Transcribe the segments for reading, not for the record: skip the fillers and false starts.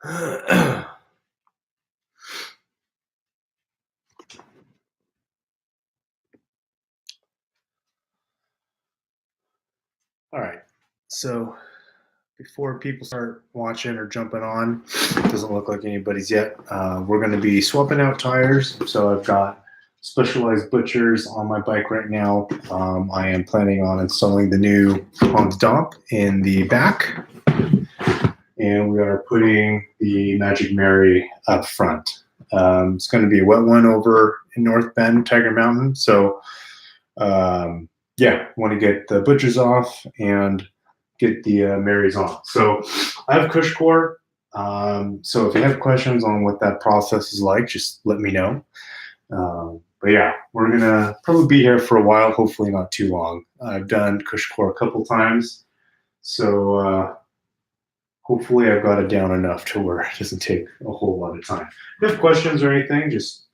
All right. So before people start watching or jumping on, doesn't look like anybody's yet. We're going to be swapping out tires. So I've got Specialized Butchers on my bike right now. I am planning on installing the new Honda Domp in the back, and we are putting the Magic Mary up front. It's going to be a wet one over in North Bend, Tiger Mountain. So yeah, want to get the Butchers off and get the Marys on. So I have CushCore. So if you have questions on what that process is like, just let me know. But yeah, we're gonna probably be here for a while. Hopefully not too long. I've done CushCore a couple times, so hopefully I've got it down enough to where it doesn't take a whole lot of time. If you have questions or anything, just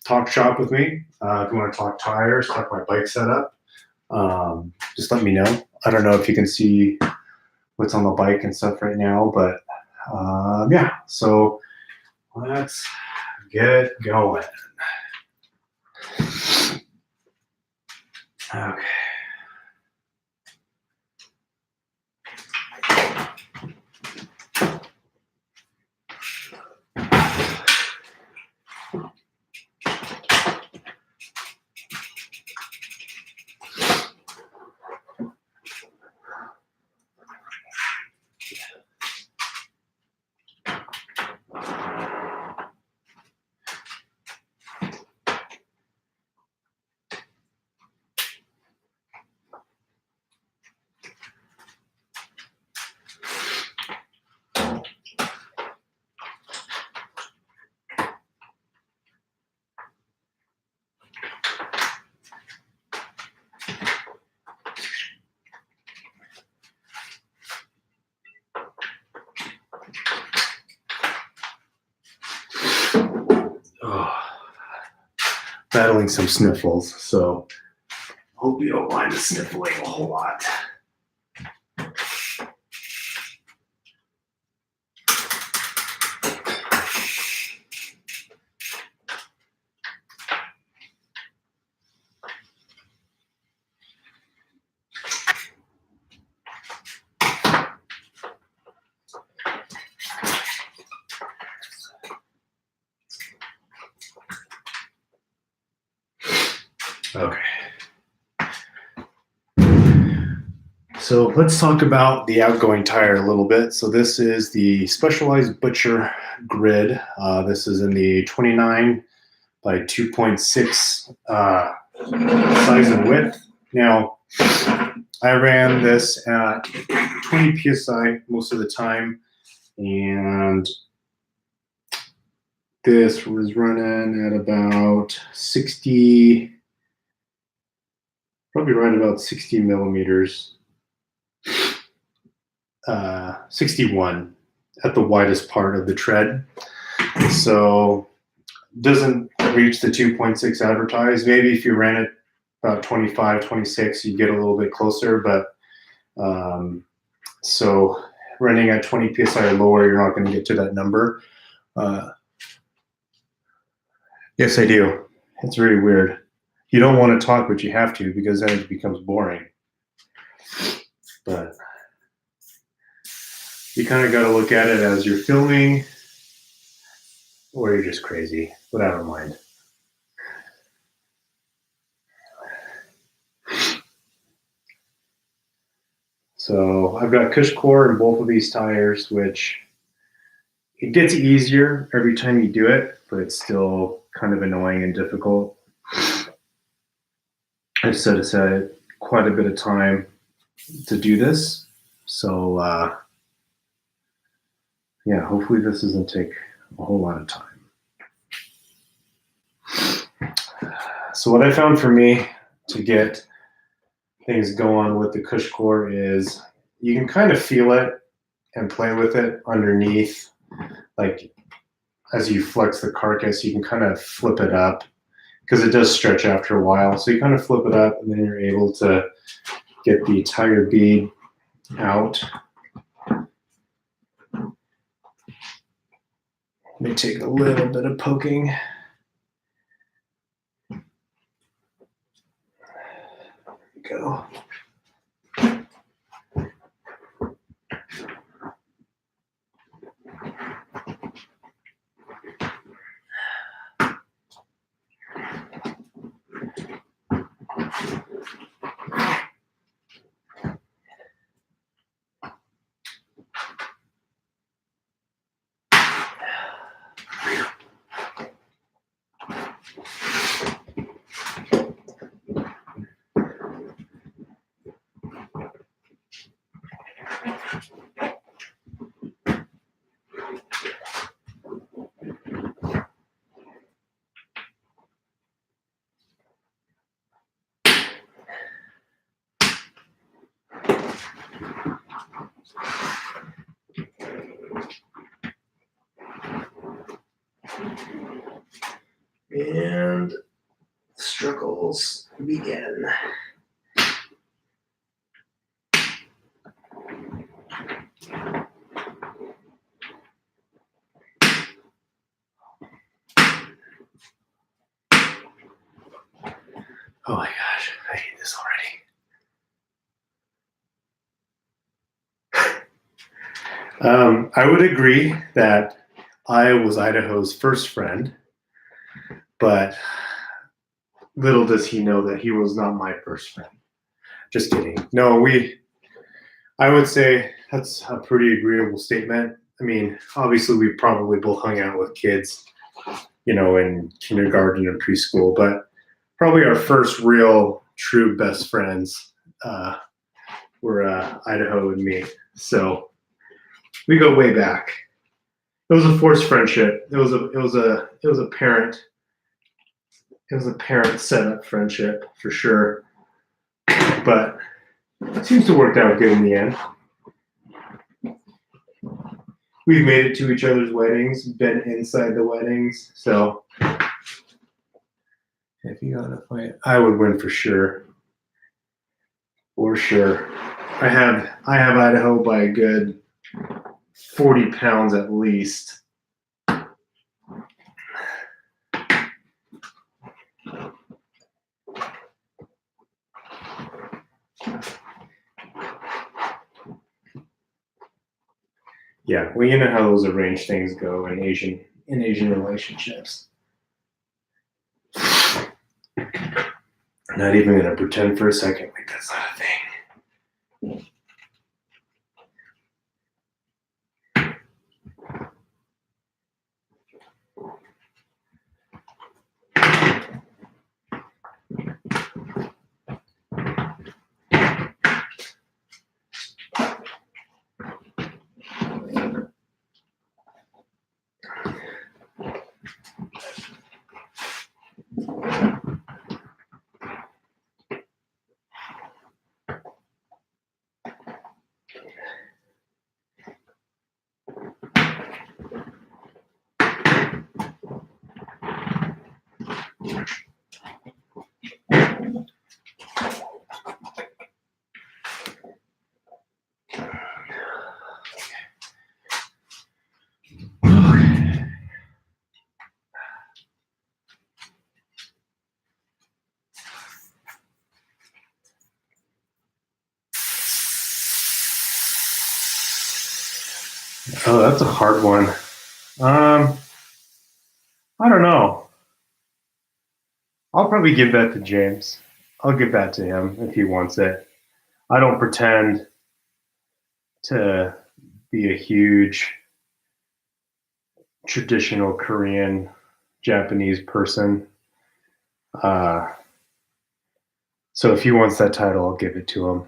talk shop with me. If you want to talk tires, talk my bike setup, just let me know. I don't know if you can see what's on the bike and stuff right now, but yeah, so let's get going. Okay. Oh, battling some sniffles, so hope you don't mind the sniffling a whole lot. Okay. So let's talk about the outgoing tire a little bit. So this is the Specialized Butcher Grid. This is in the 29 by 2.6 size and width. Now, I ran this at 20 PSI most of the time, and this was running at about 60, probably right about 60 millimeters. 61 at the widest part of the tread. So doesn't reach the 2.6 advertised. Maybe if you ran it about 25, 26, you get a little bit closer, but so running at 20 PSI or lower, you're not going to get to that number. Yes, I do. It's very weird. You don't want to talk, but you have to, because then it becomes boring. But you kind of got to look at it as you're filming, or you're just crazy, but I don't mind. So I've got CushCore in both of these tires, which it gets easier every time you do it, but it's still kind of annoying and difficult. I've set aside quite a bit of time to do this. So yeah, hopefully this doesn't take a whole lot of time. So what I found for me to get things going with the CushCore is you can kind of feel it and play with it underneath. Like as you flex the carcass, you can kind of flip it up because it does stretch after a while. So you kind of flip it up, and then you're able to get the tire bead out. May take a little bit of poking. There we go. And struggles begin. Oh my gosh, I hate this already. I would agree that I was Idaho's first friend, but little does he know that he was not my first friend. Just kidding. No, I would say that's a pretty agreeable statement. I mean, obviously we probably both hung out with kids, in kindergarten and preschool, but probably our first real true best friends were Idaho and me. So we go way back. It was a forced friendship. It was a parent set up friendship for sure. But it seems to work out good in the end. We've made it to each other's weddings, been inside the weddings, so if you gotta fight, I would win for sure. For sure. I have Idaho by a good 40 pounds at least. Yeah, well, you know how those arranged things go in Asian relationships. I'm not even gonna pretend for a second like that's not a thing. Oh, that's a hard one. I don't know. I'll probably give that to James. I'll give that to him if he wants it. I don't pretend to be a huge traditional Korean Japanese person. So if he wants that title, I'll give it to him.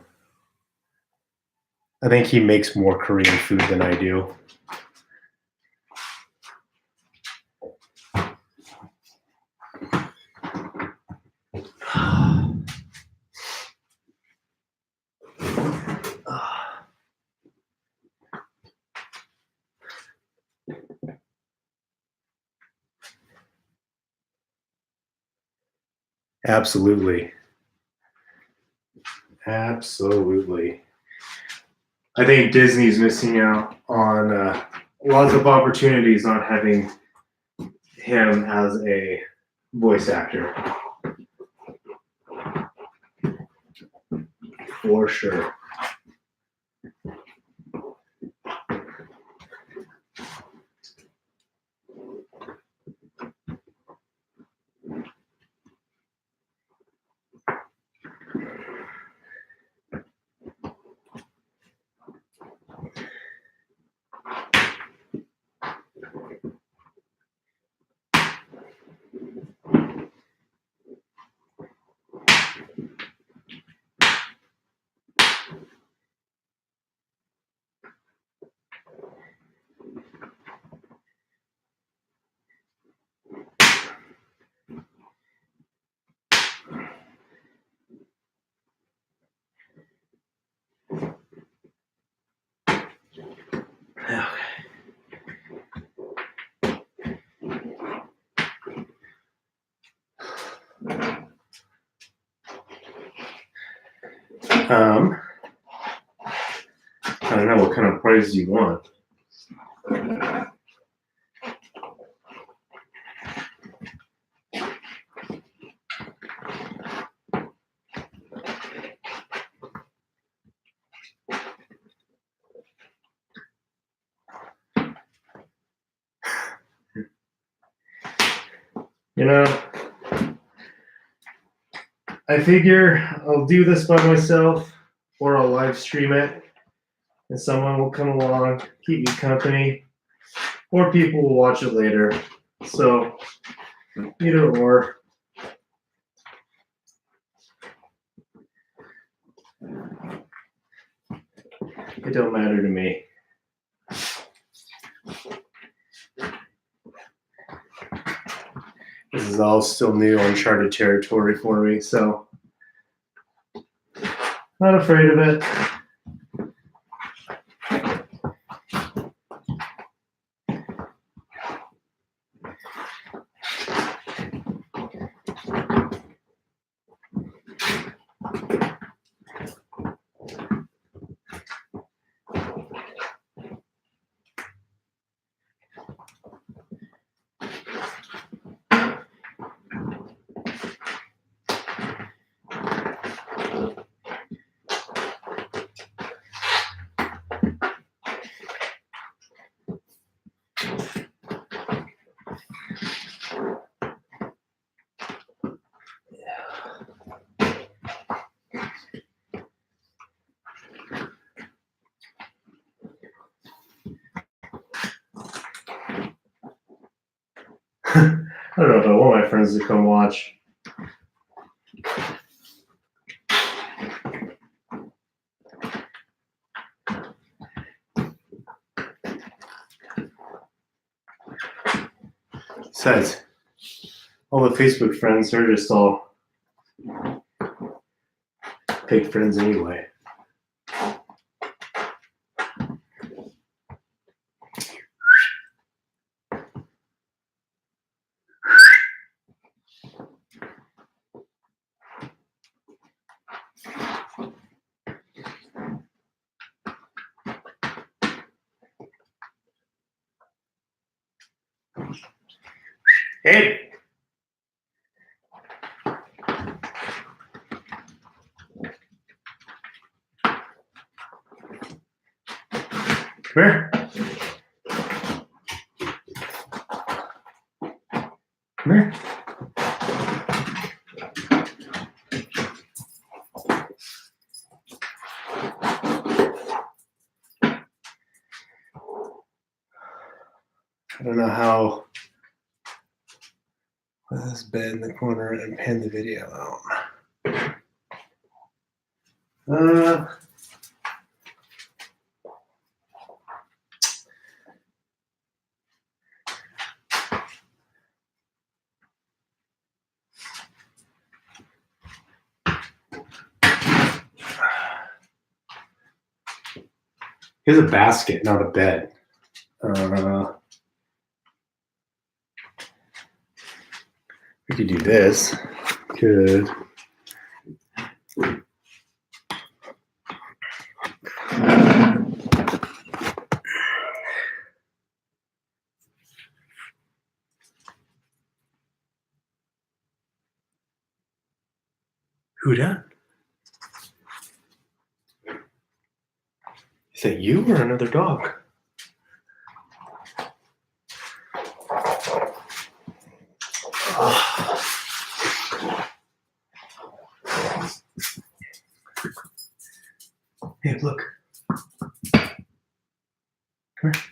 I think he makes more Korean food than I do. Absolutely. Absolutely. I think Disney's missing out on lots of opportunities not having him as a voice actor. For sure. I don't know what kind of prize you want. You know, I figure I'll do this by myself or I'll live stream it and someone will come along, keep me company, or people will watch it later. So, either or. It don't matter to me. This is all still new, uncharted territory for me, so not afraid of it. I don't know if I want my friends to come watch. Besides, all the Facebook friends, they're just all fake friends anyway. Hey! Come here. Come here. I don't know how. Put this bed in the corner and pan the video out. Here's a basket, not a bed. We could do this. Could. Who dat? Is that you or another dog? Hey, look. Come here.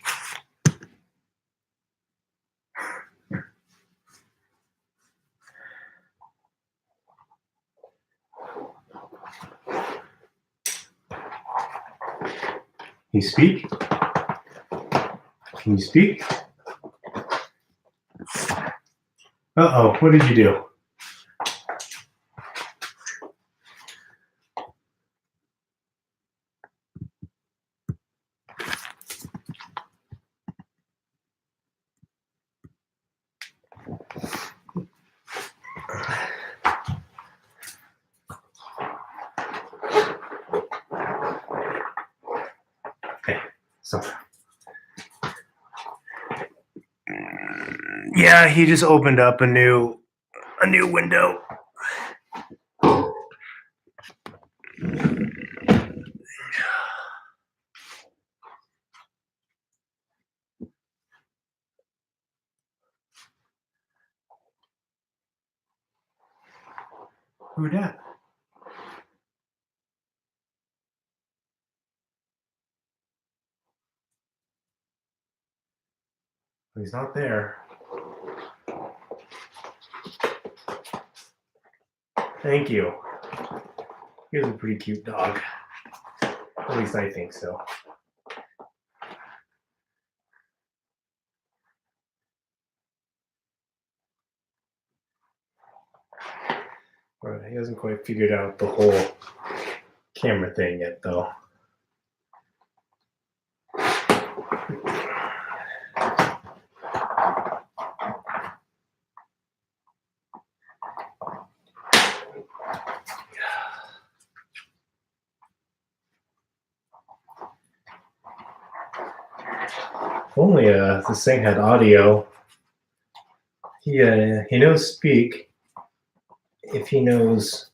Can you speak? Can you speak? Uh-oh, what did you do? Okay, so. Yeah, he just opened up a new window. Who dat? He's not there. Thank you. He was a pretty cute dog. At least I think so. Right, he hasn't quite figured out the whole camera thing yet, though. If only this thing had audio. He knows speak if he knows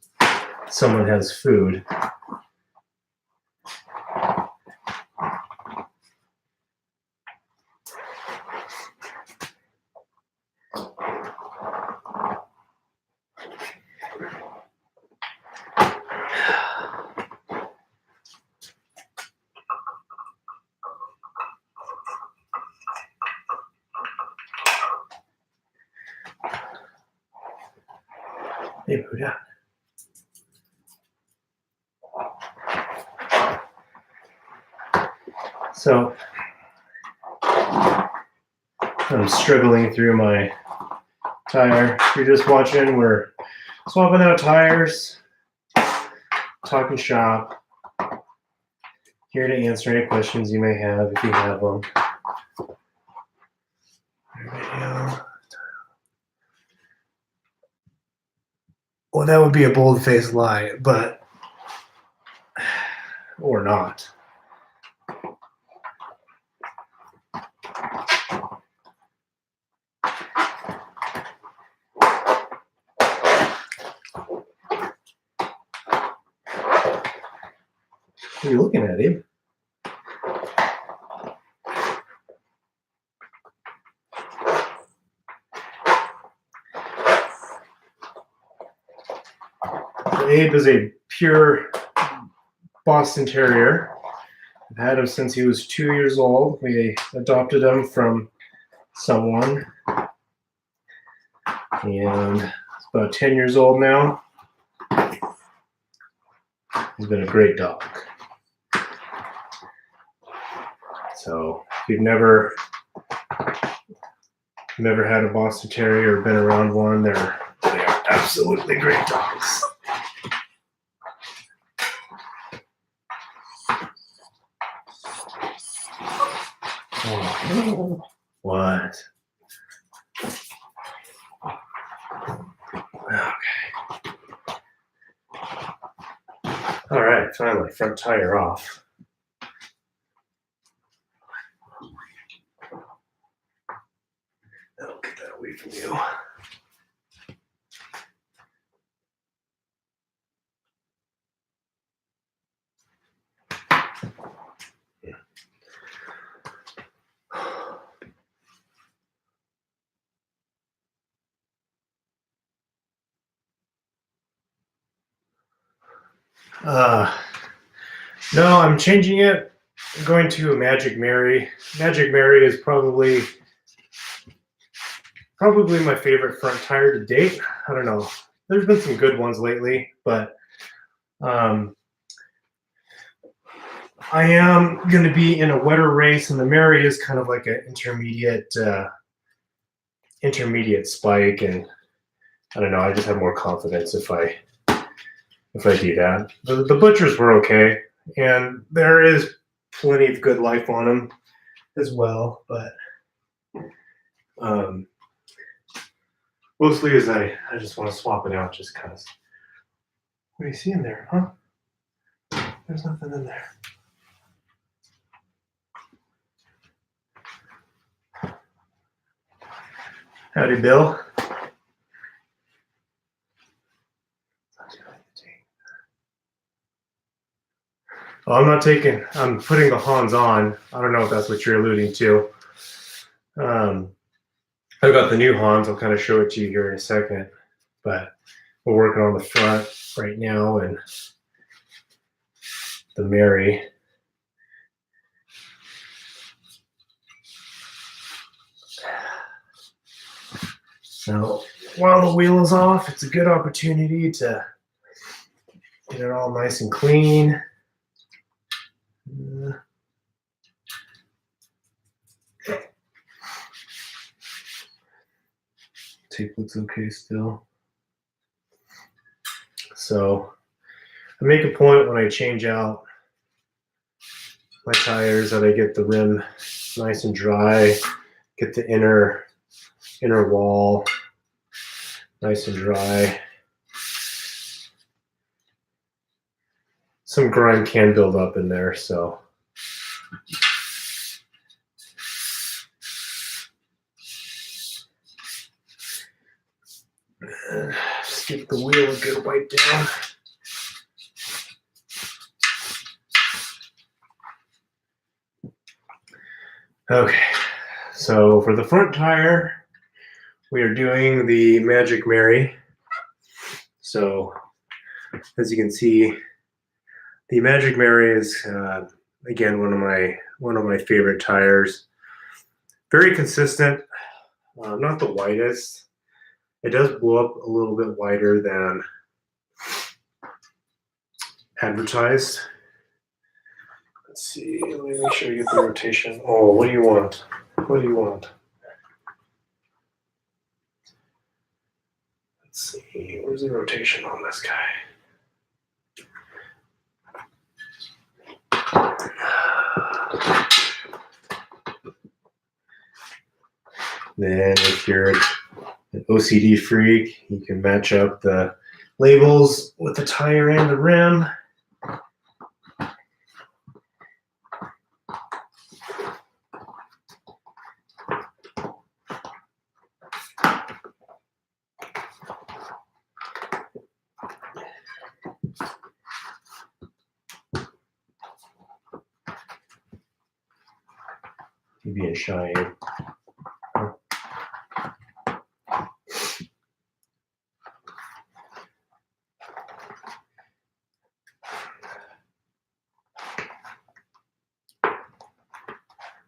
someone has food. Hey, Buddha. So I'm struggling through my tire. If you're just watching, we're swapping out tires, talking shop, here to answer any questions you may have if you have them. Well, that would be a bold-faced lie, but or not. What are you looking at, Abe? Abe is a pure Boston Terrier. I've had him since he was 2 years old. We adopted him from someone, and he's about 10 years old now. He's been a great dog. So if you've never had a Boston Terrier or been around one, they are absolutely great dogs. Oh, what? Okay. All right, finally, front tire off. I'll get that away from you. No, I'm changing it. I'm going to a Magic Mary. Magic Mary is probably my favorite front tire to date. I don't know. There's been some good ones lately, but I am going to be in a wetter race, and the Mary is kind of like an intermediate spike, and I don't know. I just have more confidence if I do that. The Butchers were okay, and there is plenty of good life on them as well, but mostly is I just want to swap it out just because. What do you see in there, huh? There's nothing in there. Howdy, Bill. Oh, I'm putting the Hans on. I don't know if that's what you're alluding to. I've got the new Hans. I'll kind of show it to you here in a second, but we're working on the front right now and the Mary. So while the wheel is off, it's a good opportunity to get it all nice and clean. Tape looks okay still. So I make a point when I change out my tires that I get the rim nice and dry, get the inner wall nice and dry. Some grime can build up in there, so just give the wheel a good wipe down. Okay, so for the front tire, we are doing the Magic Mary. So as you can see, the Magic Mary is again one of my favorite tires. Very consistent, not the widest. It does blow up a little bit wider than advertised. Let's see, let me make sure you get the rotation. Oh, what do you want? What do you want? Let's see, where's the rotation on this guy? Then if you're an OCD freak, you can match up the labels with the tire and the rim. You're being shy.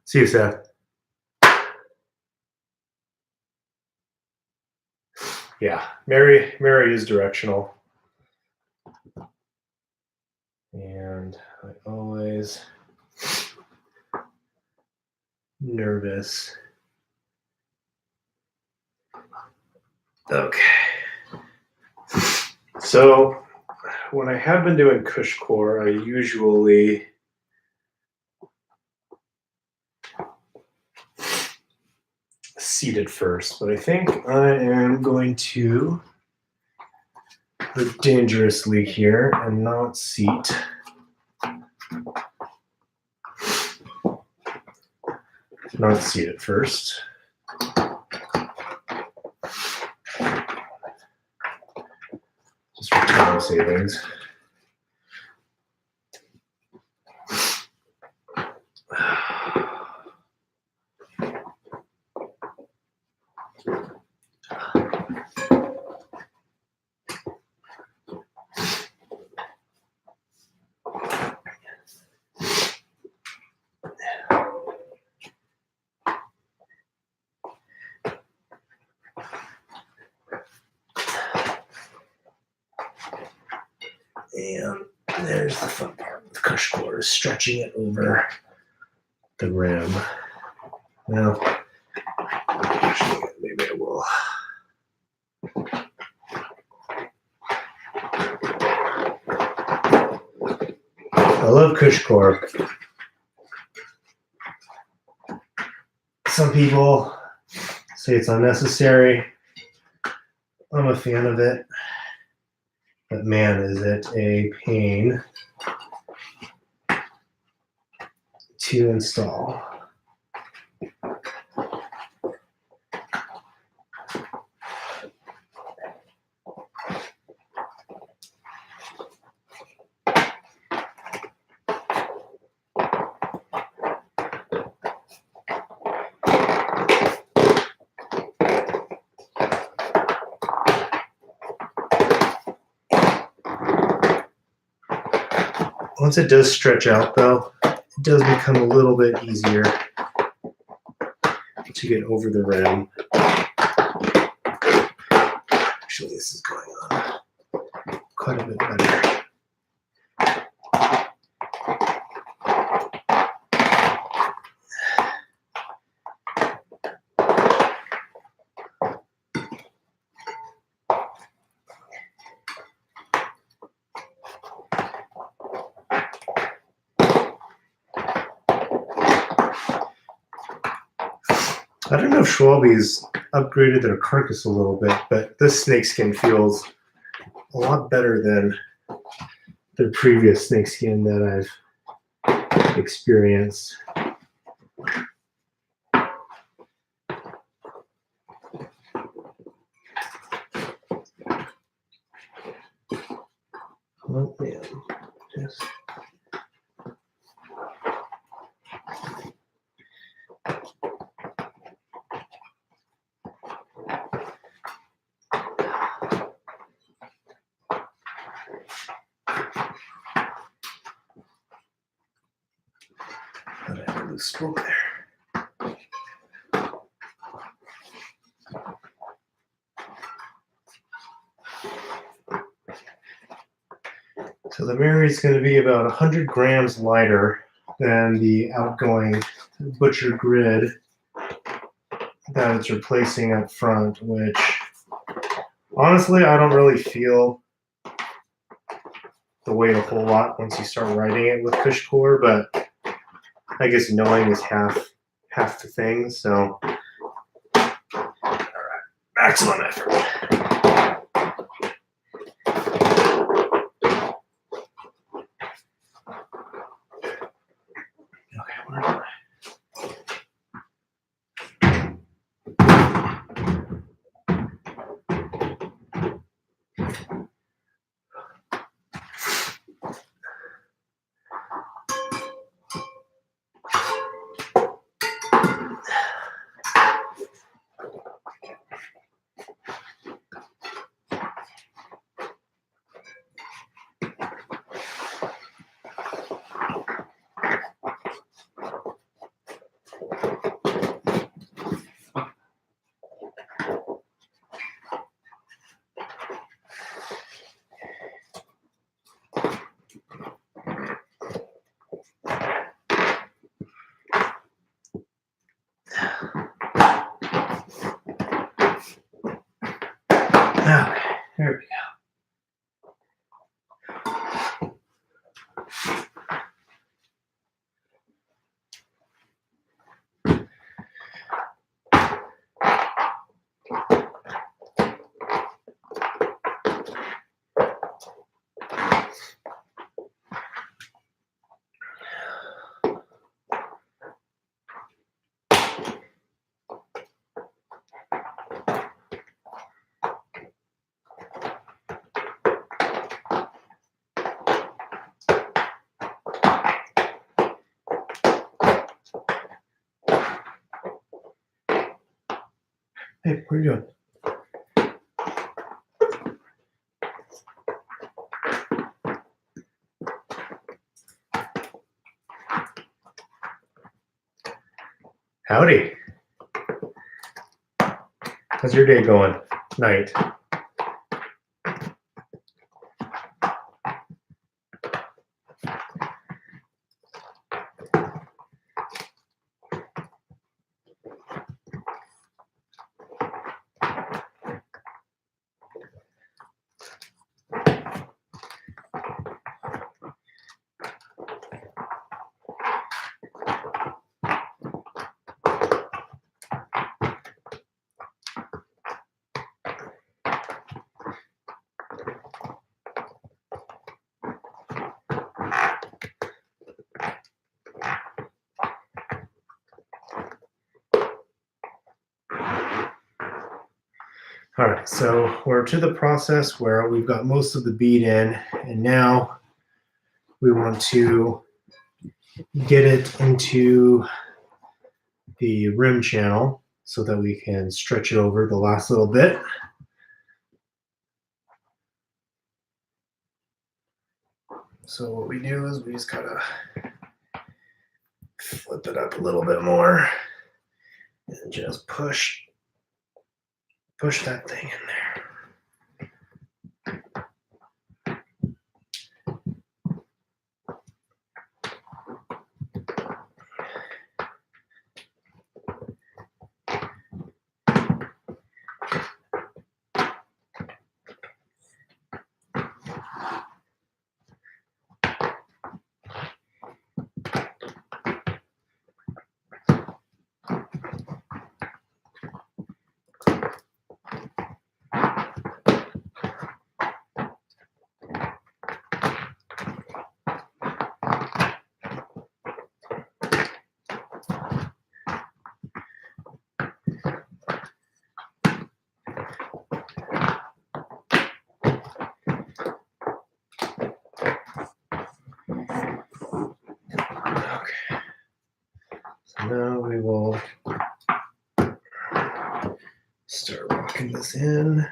See you, Seth. Yeah, Mary is directional. And I always nervous. Okay. So when I have been doing Cushcore, I usually seat it first, but I think I am going to live dangerously here and not seat. Not seat it first. Just for time savings. And there's the fun part with Cushcore, stretching it over the rim. Now, actually, maybe I will. I love Cushcore. Some people say it's unnecessary. I'm a fan of it. But man, is it a pain to install. Once it does stretch out, though, it does become a little bit easier to get over the rim. Actually, this is going on quite a bit better. I don't know if Schwalbe's upgraded their carcass a little bit, but this snakeskin feels a lot better than the previous snakeskin that I've experienced. Oh man, just thought I had a loose spoke there. So the Mary is going to be about 100 grams lighter than the outgoing Butcher Grid that it's replacing up front, which honestly I don't really feel the weight a whole lot once you start riding it with Cushcore, but I guess knowing is half the thing. So, all right, maximum effort. Okay, where am I? Okay, there we go. Hey, what are you doing? Howdy. How's your day going? Night. All right, so we're to the process where we've got most of the bead in, and now we want to get it into the rim channel so that we can stretch it over the last little bit. So what we do is we just kind of flip it up a little bit more and just push that thing in there. Okay. So now we will start locking this in.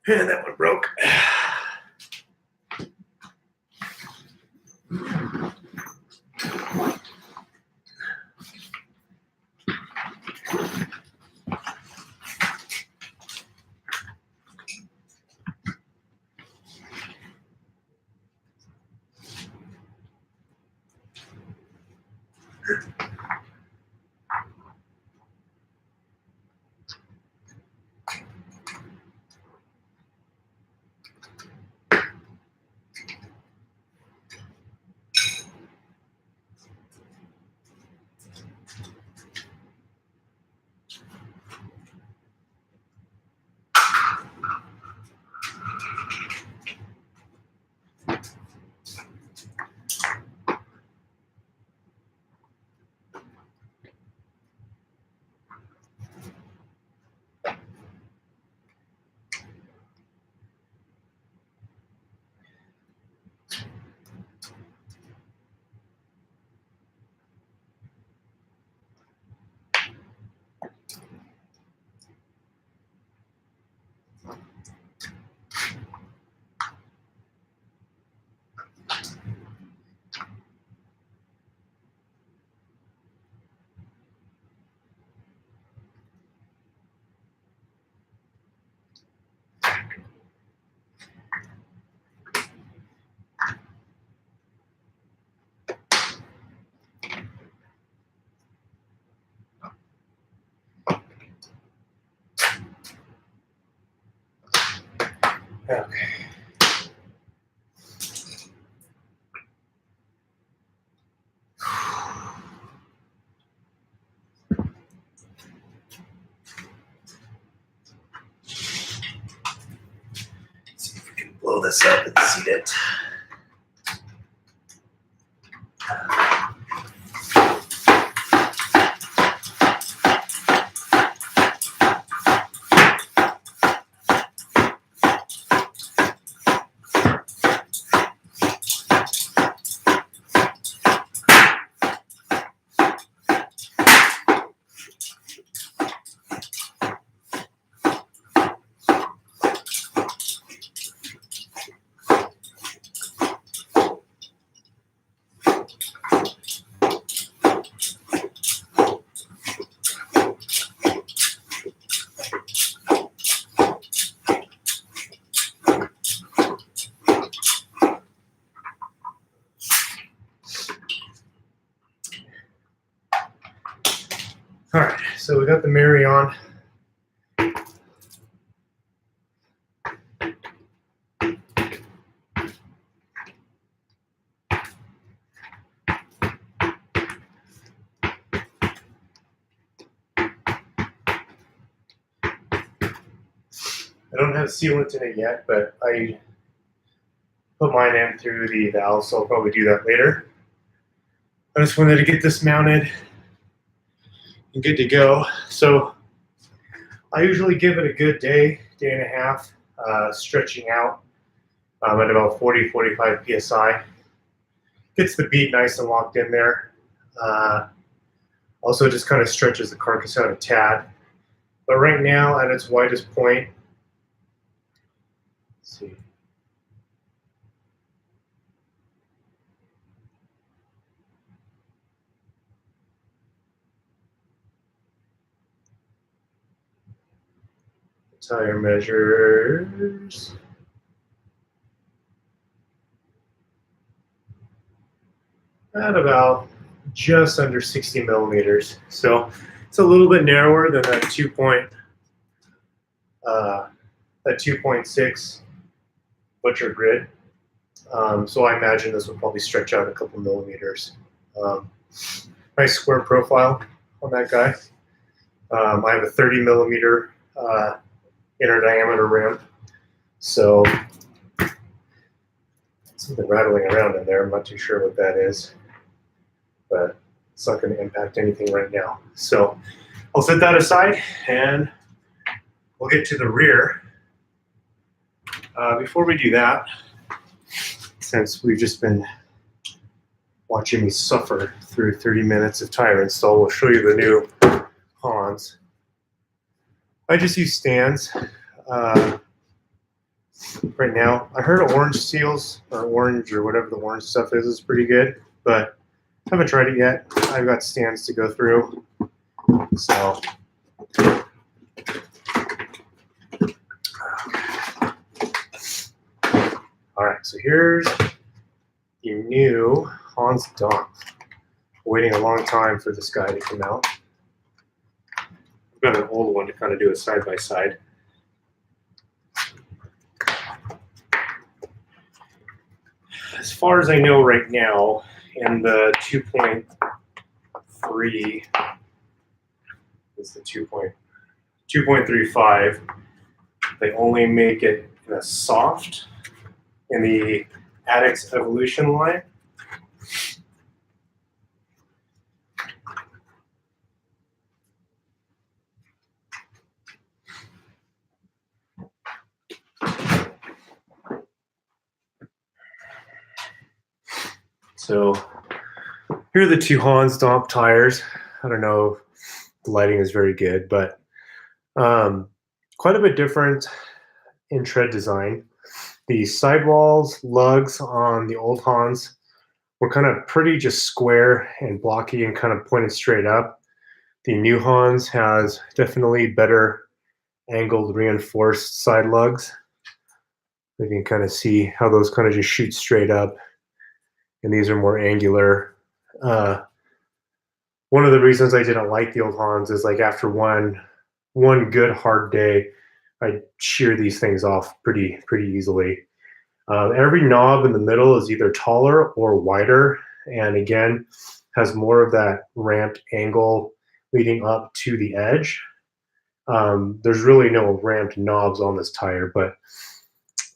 And that one broke. Okay. See if we can blow this up and seat it. All right, so we got the Mary on. I don't have sealant in it yet, but I put mine in through the valve, so I'll probably do that later. I just wanted to get this mounted and good to go. So I usually give it a good day, day and a half, stretching out at about 40, 45 PSI. Gets the bead nice and locked in there. Also just kind of stretches the carcass out a tad. But right now at its widest point, let's see. Tire measures. At about just under 60 millimeters. So it's a little bit narrower than that 2.6 butcher grid. So I imagine this will probably stretch out a couple millimeters. Nice square profile on that guy. I have a 30 millimeter inner diameter rim. So something rattling around in there. I'm not too sure what that is, but it's not going to impact anything right now. So I'll set that aside and we'll get to the rear. Before we do that, since we've just been watching me suffer through 30 minutes of tire install, we'll show you the new Hans. I just use stands. Right now, I heard orange seals or orange or whatever the orange stuff is pretty good, but I haven't tried it yet. I've got stands to go through. So all right, so here's your new Hans Dampf. Waiting a long time for this guy to come out. I've got an old one to kind of do it side by side. As far as I know right now, in the 2.3 is the 2.35, they only make it in a soft in the Addicts Evolution line. So here are the two Hans Dampf tires. I don't know if the lighting is very good, but quite a bit different in tread design. The sidewalls, lugs on the old Hans were kind of pretty just square and blocky and kind of pointed straight up. The new Hans has definitely better angled reinforced side lugs. You can kind of see how those kind of just shoot straight up, and these are more angular. One of the reasons I didn't like the old Hans is like after one good hard day, I shear these things off pretty easily. Every knob in the middle is either taller or wider, and again has more of that ramped angle leading up to the edge. There's really no ramped knobs on this tire, but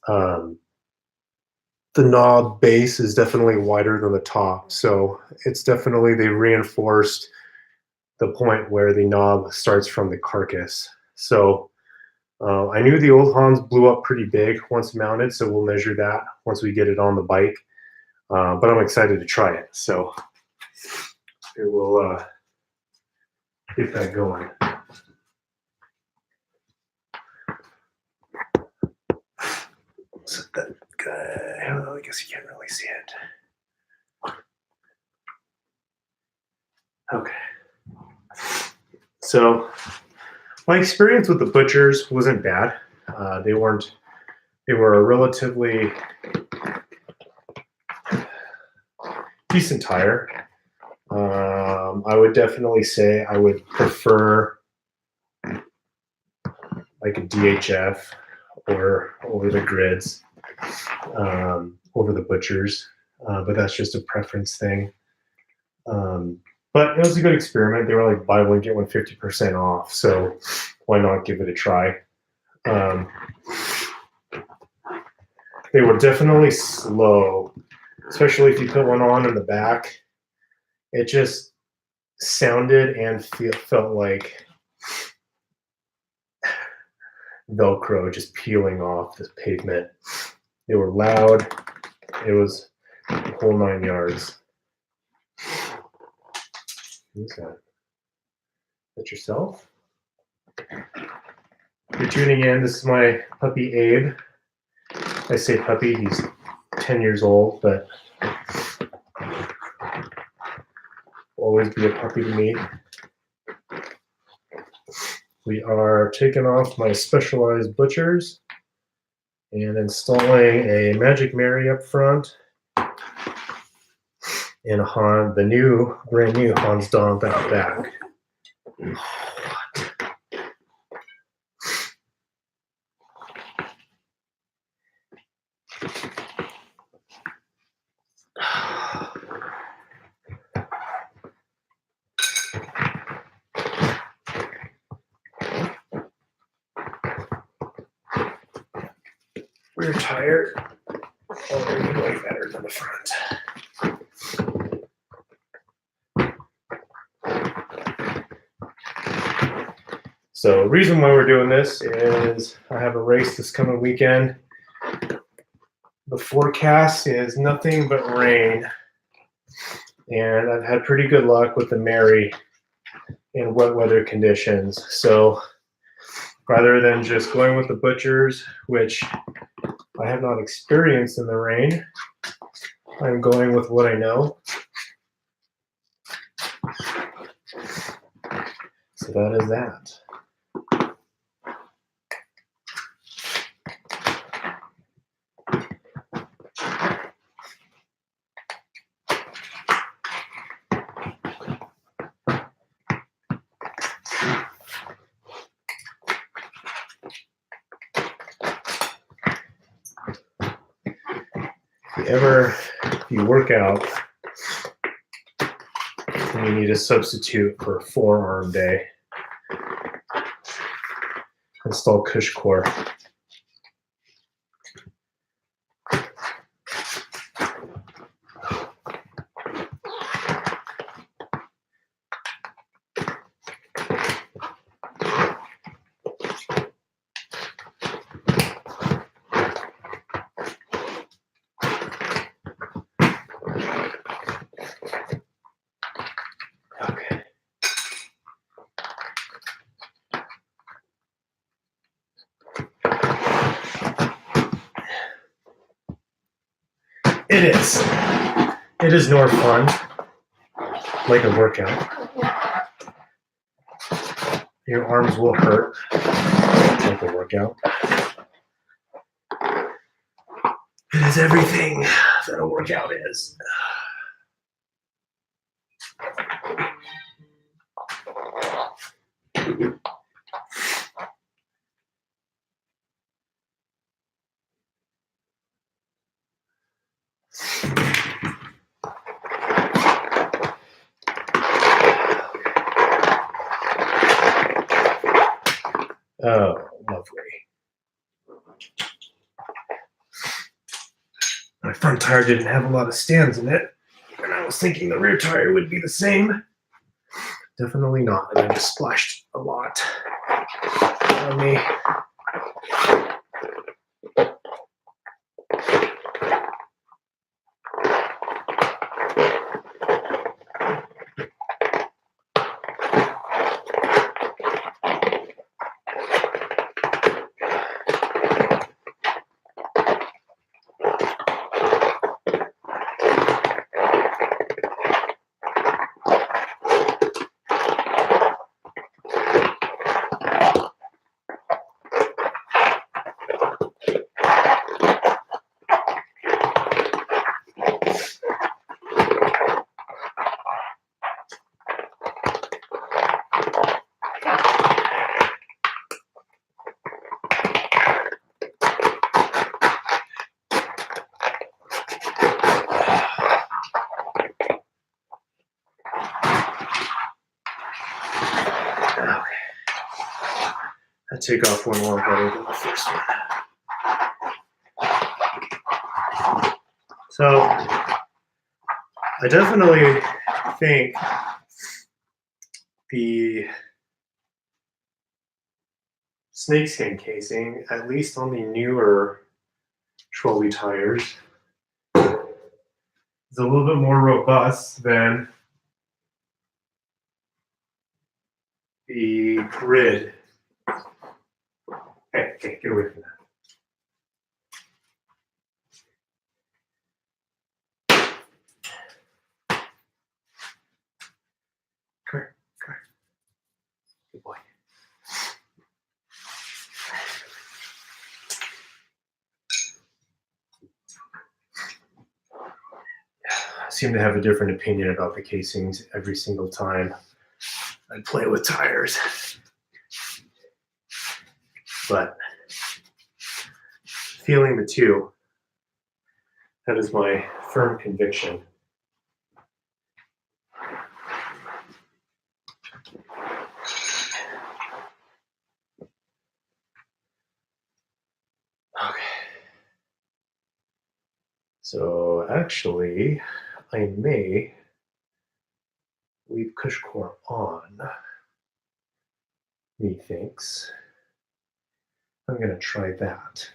the knob base is definitely wider than the top. So it's definitely, they reinforced the point where the knob starts from the carcass. So I knew the old Hans blew up pretty big once mounted, so we'll measure that once we get it on the bike. But I'm excited to try it. So it will get that going. Set that guy. Oh, I guess you can't really see it. Okay. So my experience with the Butchers wasn't bad. They were a relatively decent tire. I would definitely say I would prefer like a DHF or over the grids, over the Butchers, but that's just a preference thing. But it was a good experiment. They were like buy one get one 50% off, so why not give it a try? They were definitely slow, especially if you put one on in the back. It just sounded and felt like Velcro just peeling off this pavement. They were loud. It was the whole 9 yards. Who's that? Is that yourself? If you're tuning in, this is my puppy Abe. I say puppy, he's 10 years old, but will always be a puppy to me. We are taking off my Specialized Butchers and installing a Magic Mary up front and the brand new Hans Domp out back. Rear tire already way better than the front. So the reason why we're doing this is I have a race this coming weekend. The forecast is nothing but rain, and I've had pretty good luck with the Mary in wet weather conditions. So rather than just going with the Butchers, which I have not experienced in the rain, I'm going with what I know. So that is that. If you work out and you need a substitute for a forearm day, install CushCore. It is. It is more fun, like a workout. Your arms will hurt, like a workout. It is everything that a workout is. Oh, lovely. My front tire didn't have a lot of stands in it, and I was thinking the rear tire would be the same. Definitely not, and I just splashed a lot on me. I take off one more better than the first one. So I definitely think the snakeskin casing, at least on the newer Schwalbe tires, is a little bit more robust than the grid. Okay, get away from that. Come here. Good boy. I seem to have a different opinion about the casings every single time I play with tires. But feeling the two, that is my firm conviction. Okay. So actually, I may leave Cushcore on, methinks. I'm going to try that,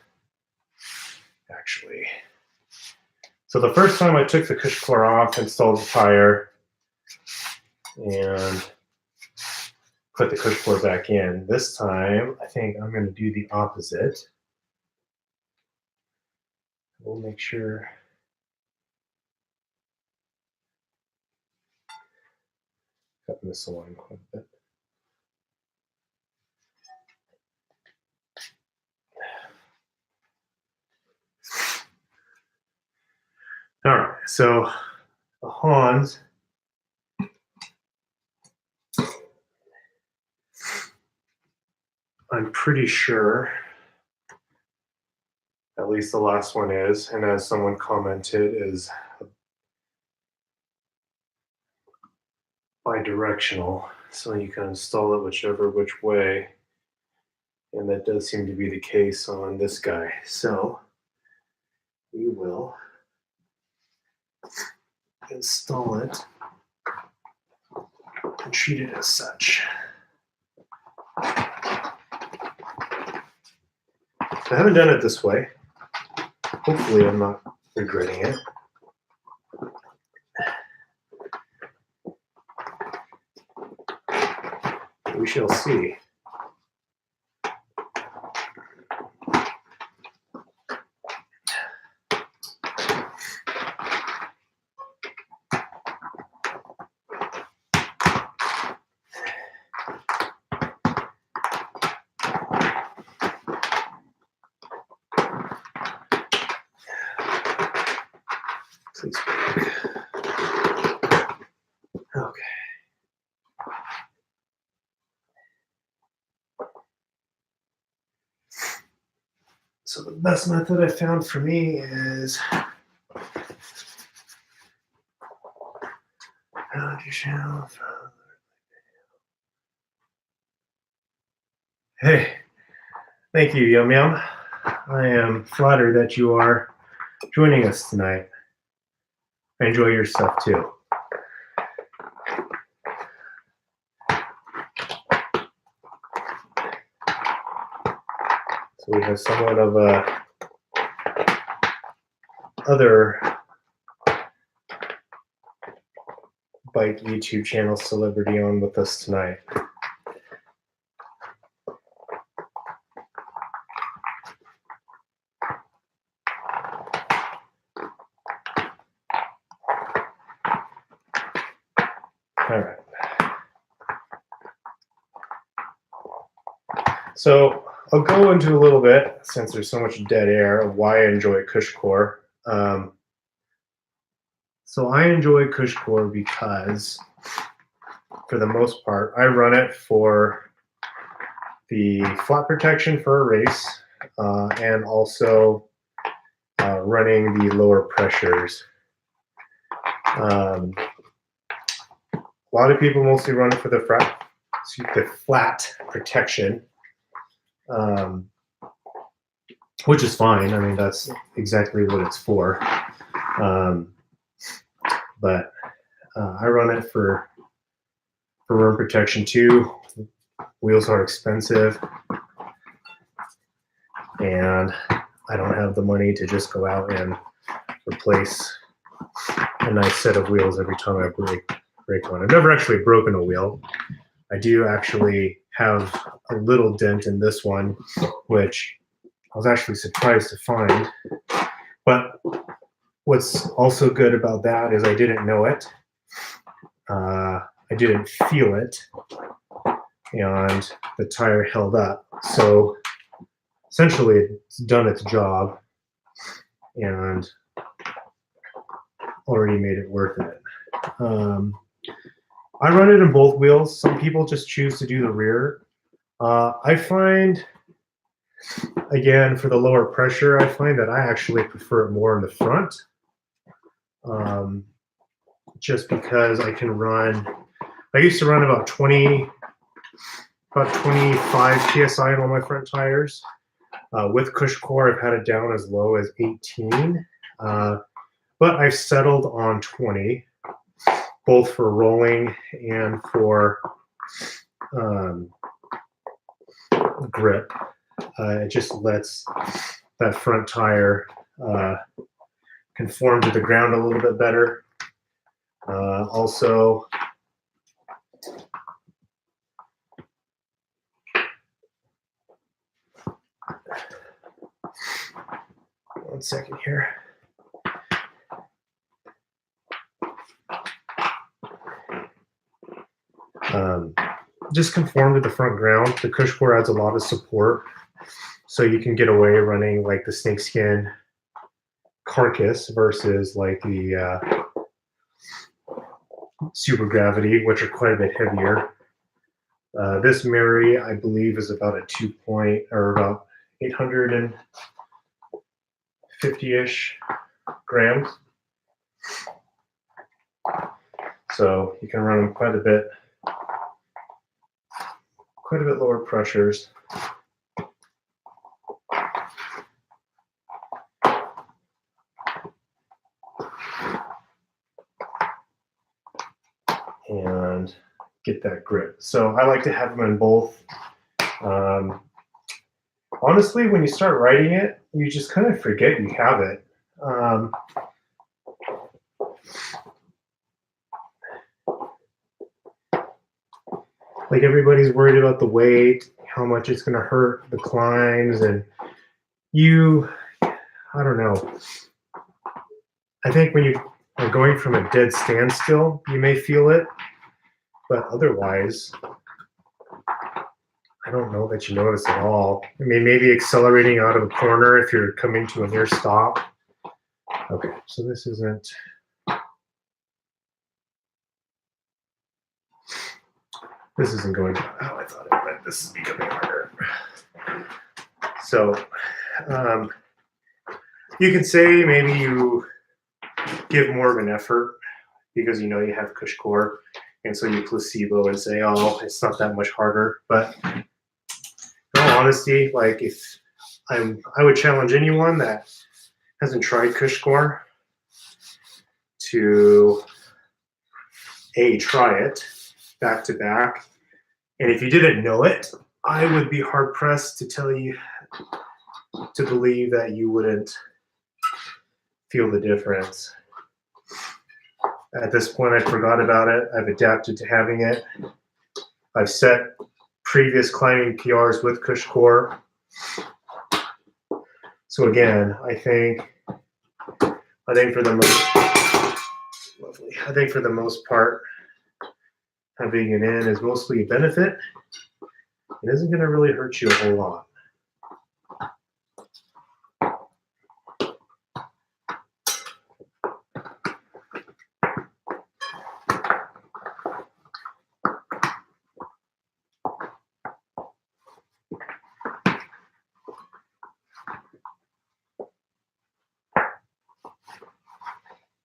actually. So the first time I took the Cushcore off, installed the tire, and put the Cushcore back in. This time, I think I'm going to do the opposite. We'll make sure got misaligned quite a bit. All right, so the Hans, I'm pretty sure, at least the last one is, and as someone commented, is bidirectional, so you can install it which way, and that does seem to be the case on this guy. So we will install it and treat it as such. I haven't done it this way. Hopefully I'm not regretting it. We shall see. Okay. So the best method I found for me is Hey, thank you, Yum Yum. I am flattered that you are joining us tonight. Enjoy your stuff too. So we have somewhat of a other Bike YouTube channel celebrity on with us tonight. All right. So I'll go into a little bit, since there's so much dead air, of why I enjoy CushCore. So I enjoy CushCore because, for the most part, I run it for the flat protection for a race, and also running the lower pressures. A lot of people mostly run it for the flat protection, which is fine. I mean, that's exactly what it's for. But I run it for rim protection too. Wheels are expensive, and I don't have the money to just go out and replace a nice set of wheels every time I break one. I've never actually broken a wheel. I do actually have a little dent in this one, which I was actually surprised to find. But what's also good about that is I didn't know it. I didn't feel it, and the tire held up. So essentially it's done its job and already made it worth it. I run it in both wheels. Some people just choose to do the rear. I find, again, for the lower pressure, I find that I actually prefer it more in the front. Just because I can run, I used to run about 25 PSI on all my front tires. With CushCore, I've had it down as low as 18, but I've settled on 20, both for rolling and for grip. It just lets that front tire conform to the ground a little bit better. Also, one second here. Just conform to the front ground. The CushCore adds a lot of support, so you can get away running like the snakeskin carcass versus like the super gravity, which are quite a bit heavier. This Mary, I believe, is about a 850-ish grams. So you can run them quite a bit lower pressures. And get that grip. So I like to have them in both. Honestly, when you start riding it, you just kind of forget you have it. Like, everybody's worried about the weight, how much it's going to hurt the climbs, and I don't know. I think when you are going from a dead standstill, you may feel it, but otherwise, I don't know that you notice at all. I mean, maybe accelerating out of a corner if you're coming to a near stop. Okay, so this isn't This isn't going how I thought it went. This is becoming harder. So you can say maybe you give more of an effort because you know you have Cush Core, and so you placebo and say, oh, it's not that much harder. But in all honesty, like if I would challenge anyone that hasn't tried Cush Core to try it back to back. And if you didn't know it, I would be hard pressed to tell you to believe that you wouldn't feel the difference. At this point, I forgot about it. I've adapted to having it. I've set previous climbing PRs with Cush Core. So again, I think for the most part, having it in is mostly a benefit. It isn't going to really hurt you a whole lot.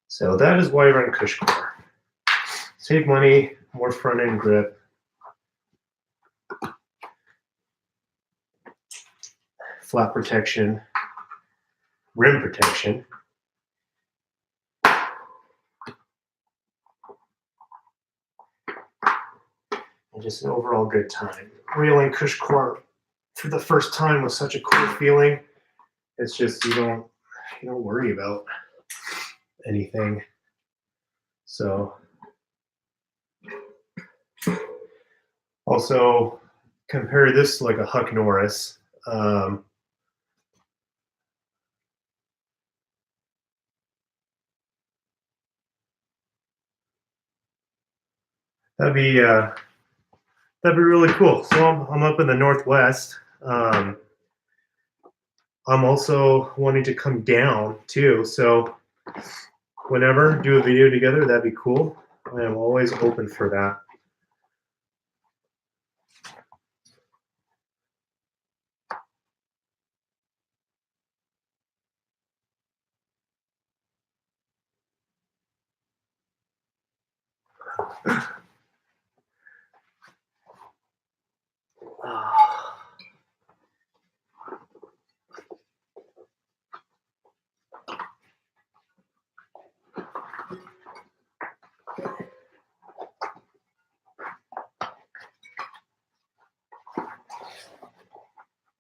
So that is why I run Cush Core. Save money, more front end grip. Flat protection, rim protection. And just an overall good time. Reeling Cush Core for the first time was such a cool feeling. It's just you don't worry about anything. So also compare this to like a Huck Norris. That'd be really cool. So I'm up in the Northwest. I'm also wanting to come down too. So whenever do a video together, that'd be cool. I am always open for that.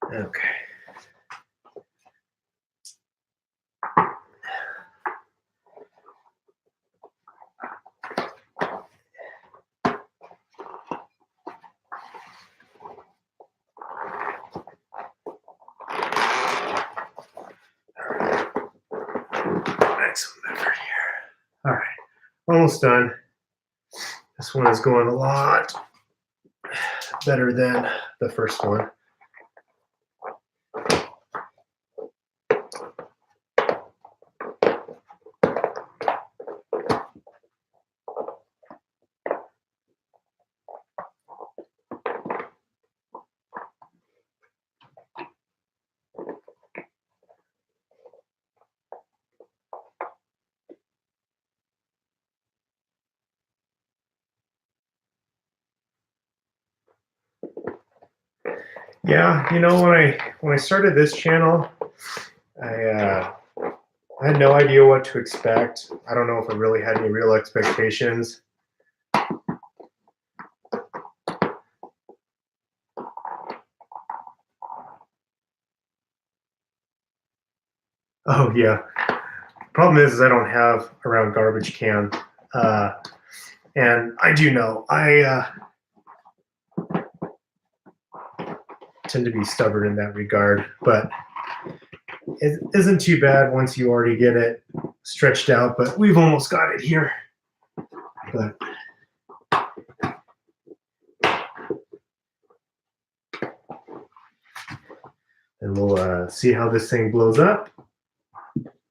Okay. Maximum effort here. All right, almost done. This one is going a lot better than the first one. Yeah, you know, when I started this channel, I had no idea what to expect. I don't know if I really had any real expectations. Oh yeah. Problem is I don't have a round garbage can, and I do know I tend to be stubborn in that regard, but it isn't too bad once you already get it stretched out. But we've almost got it here. But and we'll see how this thing blows up.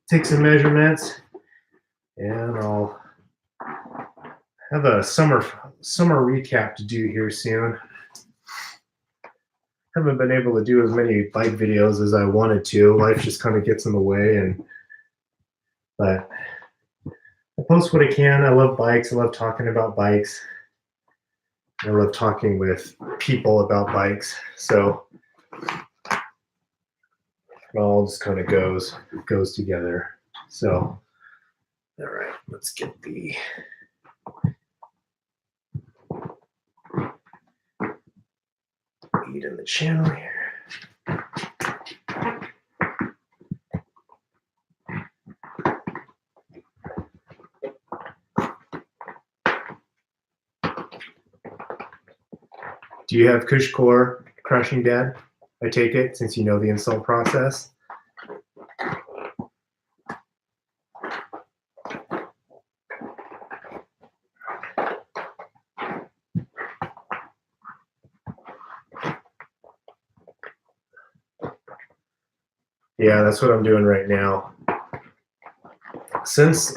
Take some measurements, and I'll have a summer summer recap to do here soon. Haven't been able to do as many bike videos as I wanted to. Life just kind of gets in the way, but I post what I can. I love bikes. I love talking about bikes. I love talking with people about bikes. So it all just kind of goes together. So, all right, let's get the lead in the channel here. Do you have Cush Core crushing, Dad? I take it, since you know the install process. Yeah, that's what I'm doing right now. Since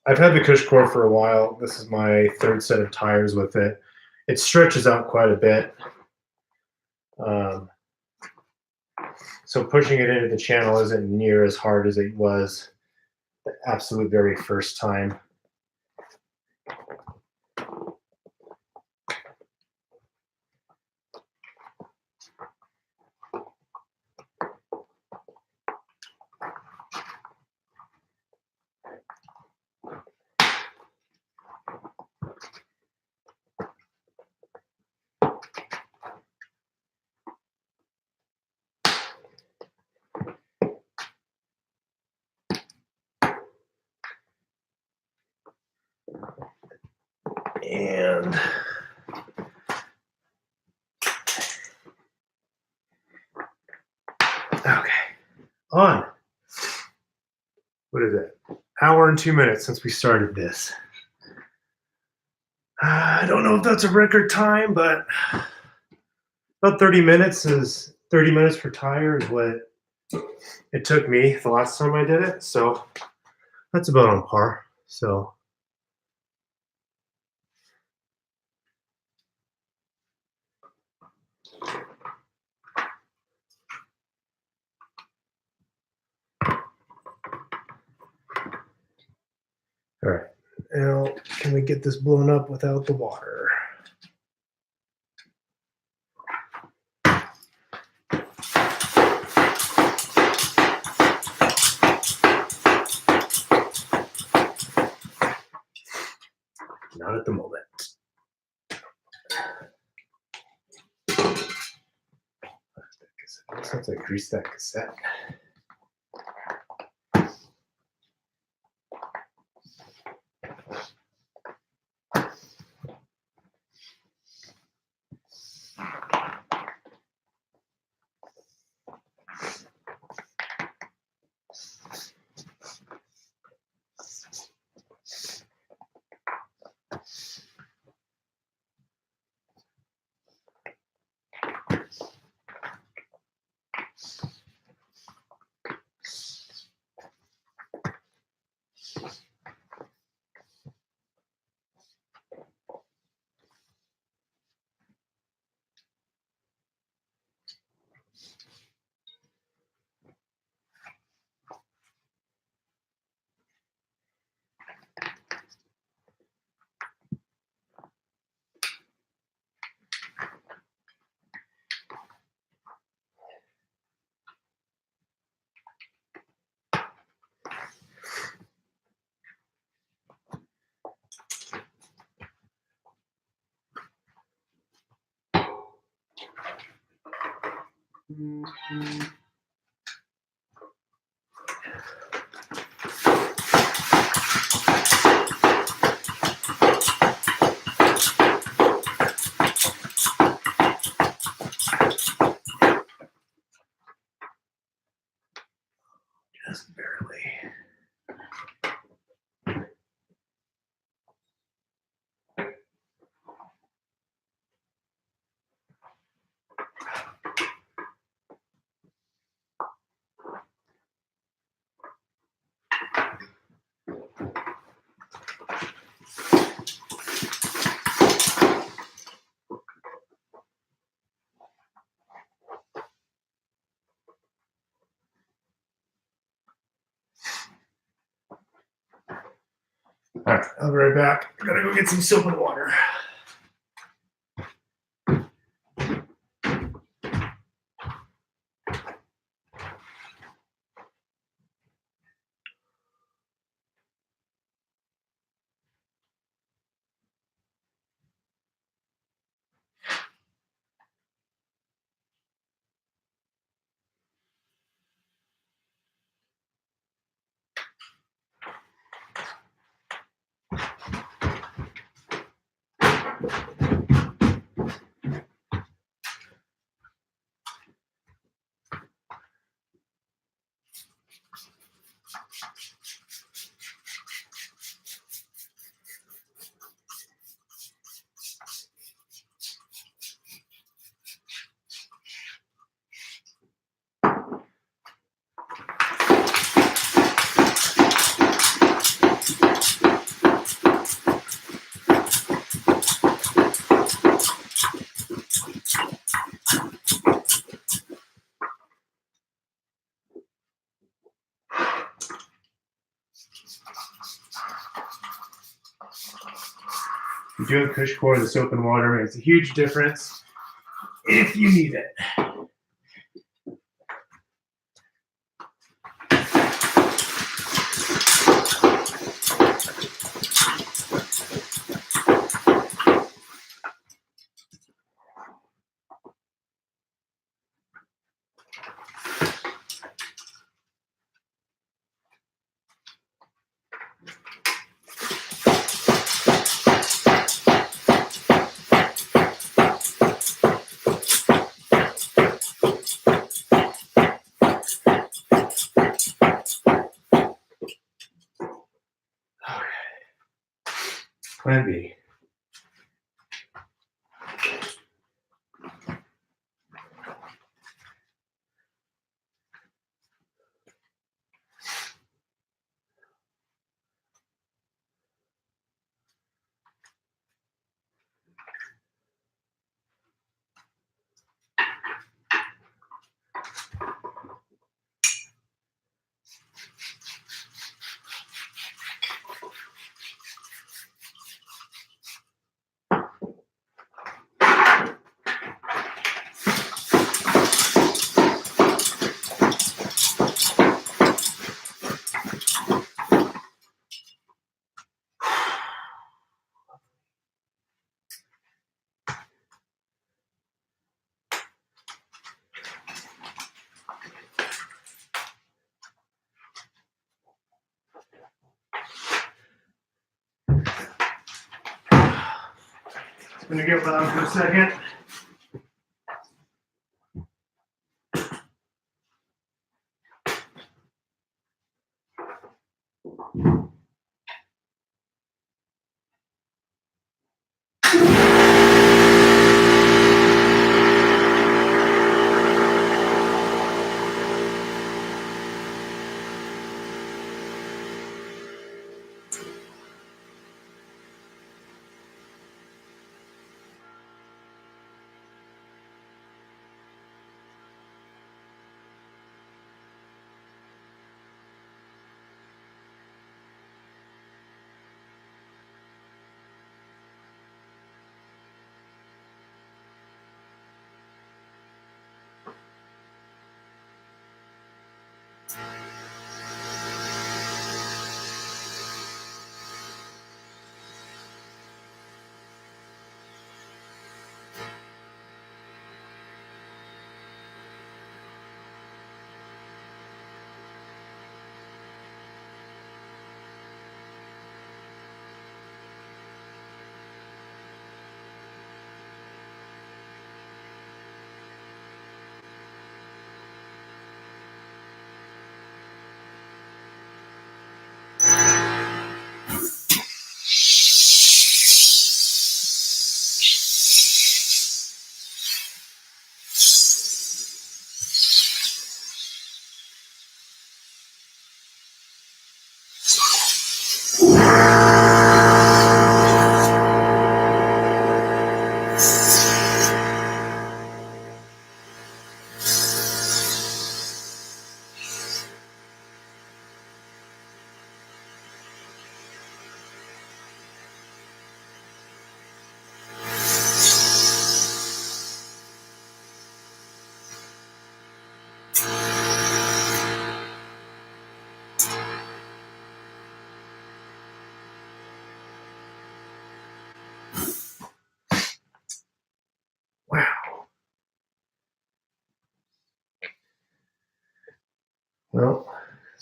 I've had the Cush Core for a while, this is my third set of tires with it. It stretches out quite a bit. So pushing it into the channel isn't near as hard as it was the absolute very first time. And okay, on. What is it? Hour and 2 minutes since we started this. I don't know if that's a record time, but about 30 minutes per tire is what it took me the last time I did it. So that's about on par. So all right, now can we get this blown up without the water? Not at the moment. Sounds like grease that cassette. Just barely. right, I'll be right back. I gotta go get some soap and water. Doing Kush Core, the soap and water makes a huge difference if you need it. Plan B. It's gonna get loud for a second.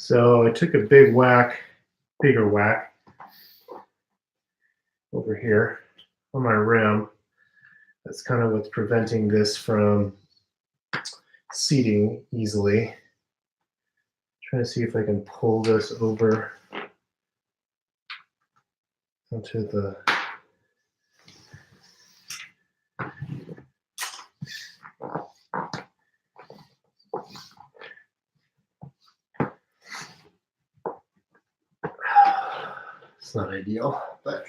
So I took a bigger whack over here on my rim. That's kind of what's preventing this from seating easily. Trying to see if I can pull this over onto the it's not ideal, but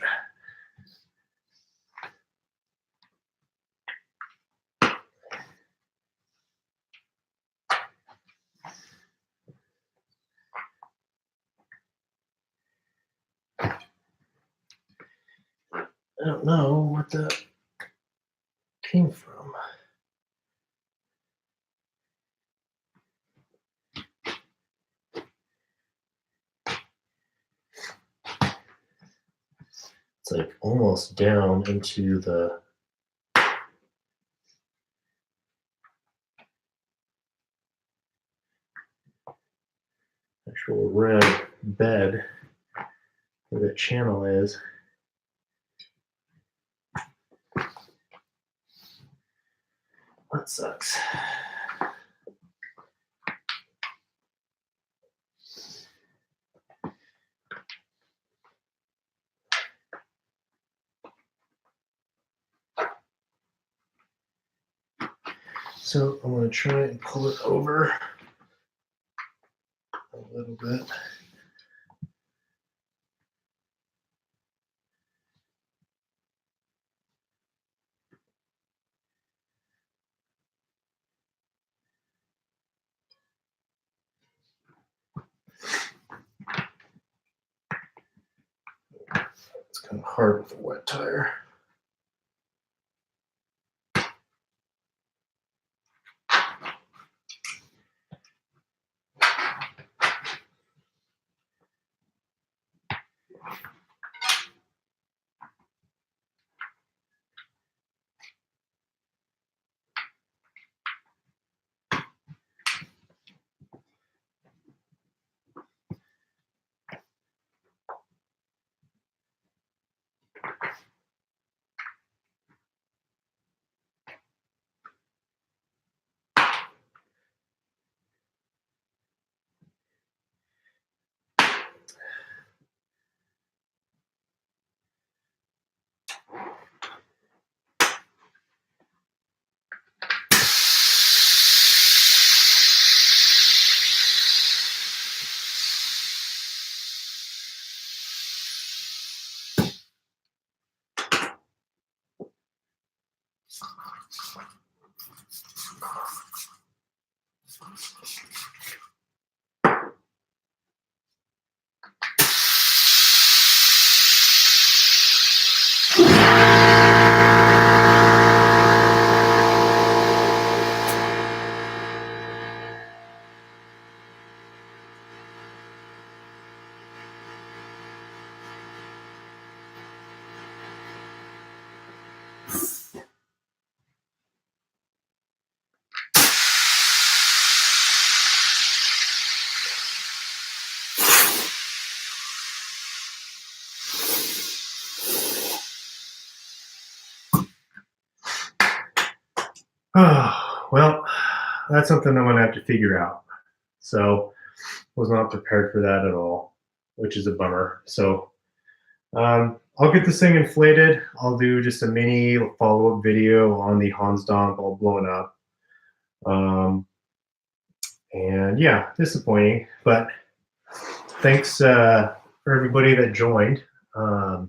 I don't know what that came from. It's like almost down into the actual rim bed where the channel is. That sucks. So I'm going to try and pull it over a little bit. It's kind of hard with a wet tire. Oh, well, that's something I'm going to have to figure out. So was not prepared for that at all, which is a bummer. So I'll get this thing inflated. I'll do just a mini follow-up video on the Hans Donk all blown up. And yeah, disappointing, but thanks for everybody that joined. It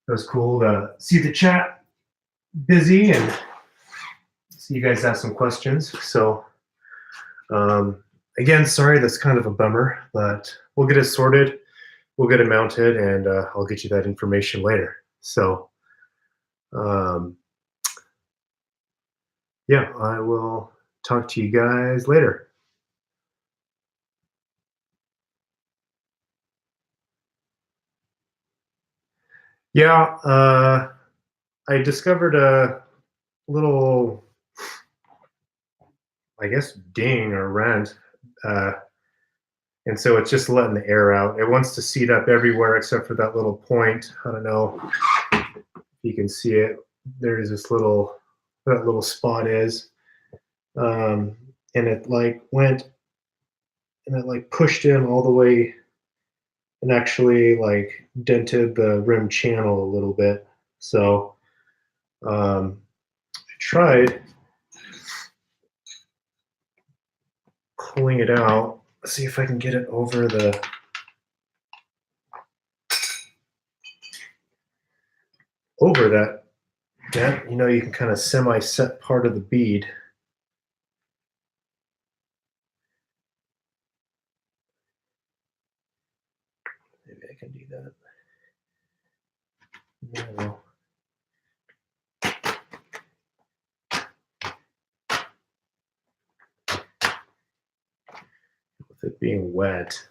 was cool to see the chat busy and see you guys have some questions. So again, sorry, that's kind of a bummer, but we'll get it sorted. We'll get it mounted, and I'll get you that information later. So yeah, I will talk to you guys later. Yeah, I discovered a little, I guess, ding or rent and so it's just letting the air out. It wants to seat up everywhere except for that little point. I don't know if you can see it. There's this little, that little spot is, and it like went and it like pushed in all the way and actually like dented the rim channel a little bit. So I tried pulling it out. Let's see if I can get it over that dent. You know, you can kind of semi-set part of the bead. Maybe I can do that. No. With it being wet.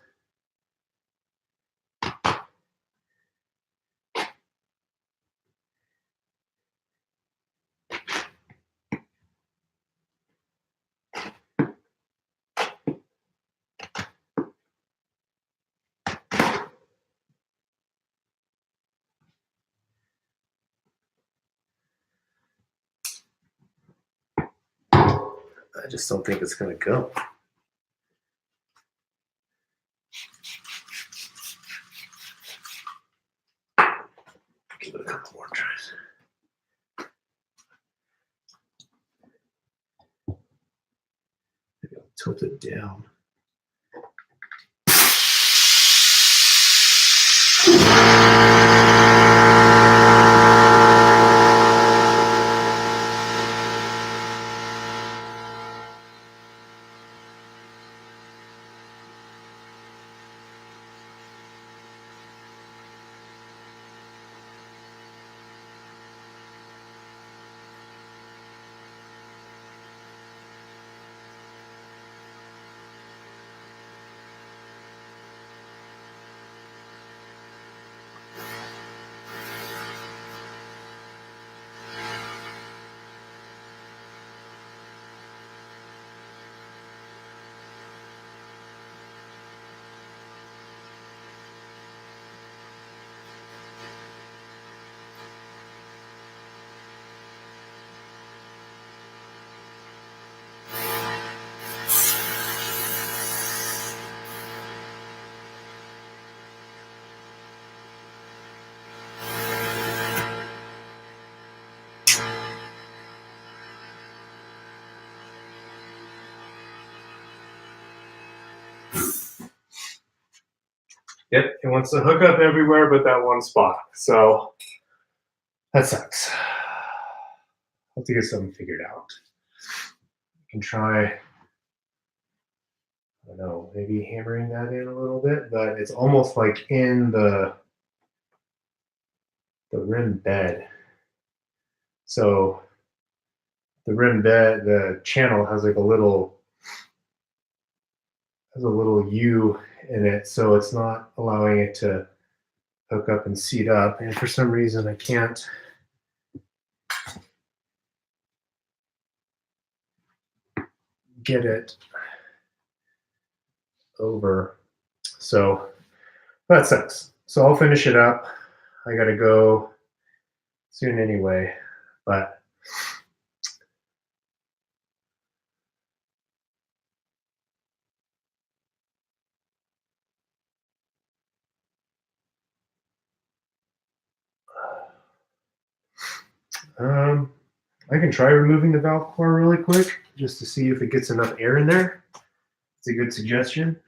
I just don't think it's going to go. Give it a couple more tries. Maybe I'll tilt it down. Yep, it wants to hook up everywhere but that one spot. So that sucks. I'll have to get something figured out. I can try, I don't know, maybe hammering that in a little bit, but it's almost like in the rim bed. So the rim bed, the channel has like a little U in it, so it's not allowing it to hook up and seat up. And for some reason, I can't get it over. So that sucks. So I'll finish it up. I gotta go soon anyway, but I can try removing the valve core really quick just to see if it gets enough air in there. It's a good suggestion.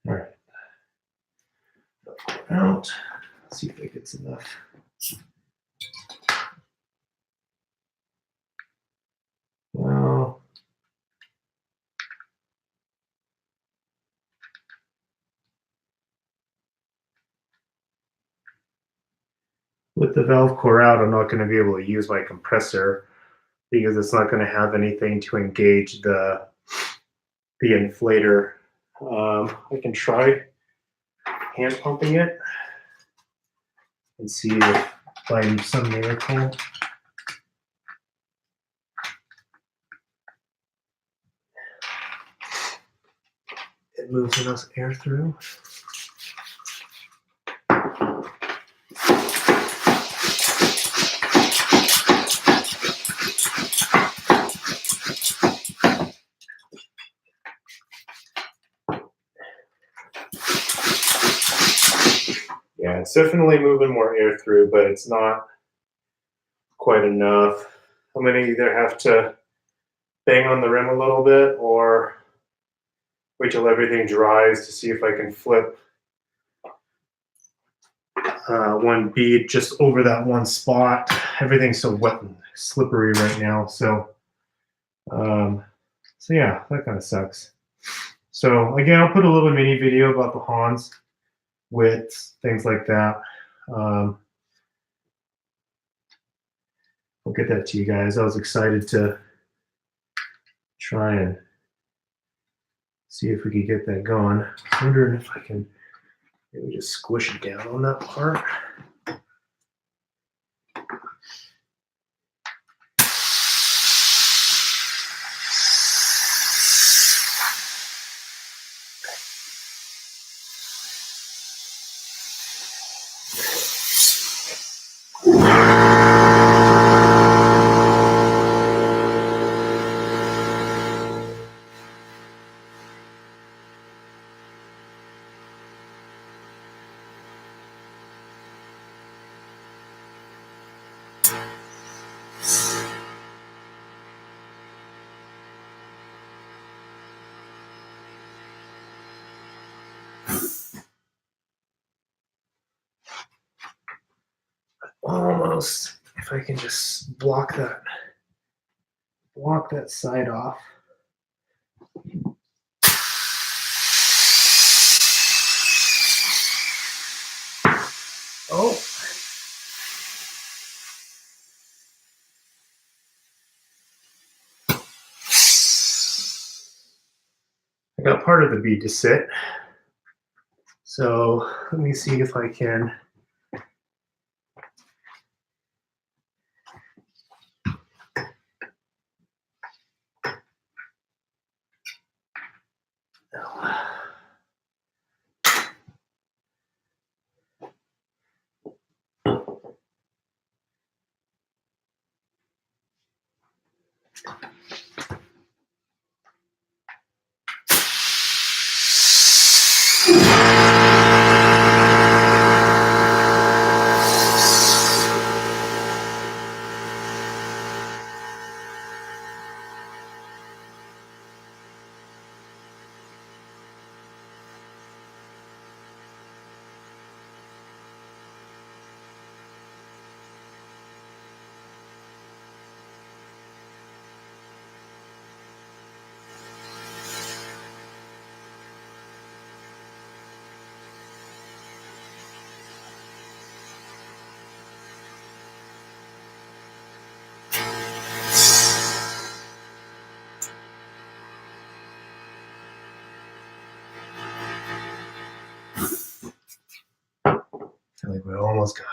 All right. Out. Let's see if it gets enough. Well, with the valve core out, I'm not going to be able to use my compressor because it's not going to have anything to engage the inflator. I can try hand pumping it and see if by some miracle it moves enough air through. Yeah, it's definitely moving more air through, but it's not quite enough. I'm going to either have to bang on the rim a little bit or wait till everything dries to see if I can flip one bead just over that one spot. Everything's so wet and slippery right now, so yeah, that kind of sucks. So again, I'll put a little mini video about the Hans, widths, things like that. I'll get that to you guys. I was excited to try and see if we could get that going. I'm wondering if I can maybe just squish it down on that part. Almost, if I can just block that side off. Oh. I got part of the bead to sit. So let me see if I can I think we almost got it.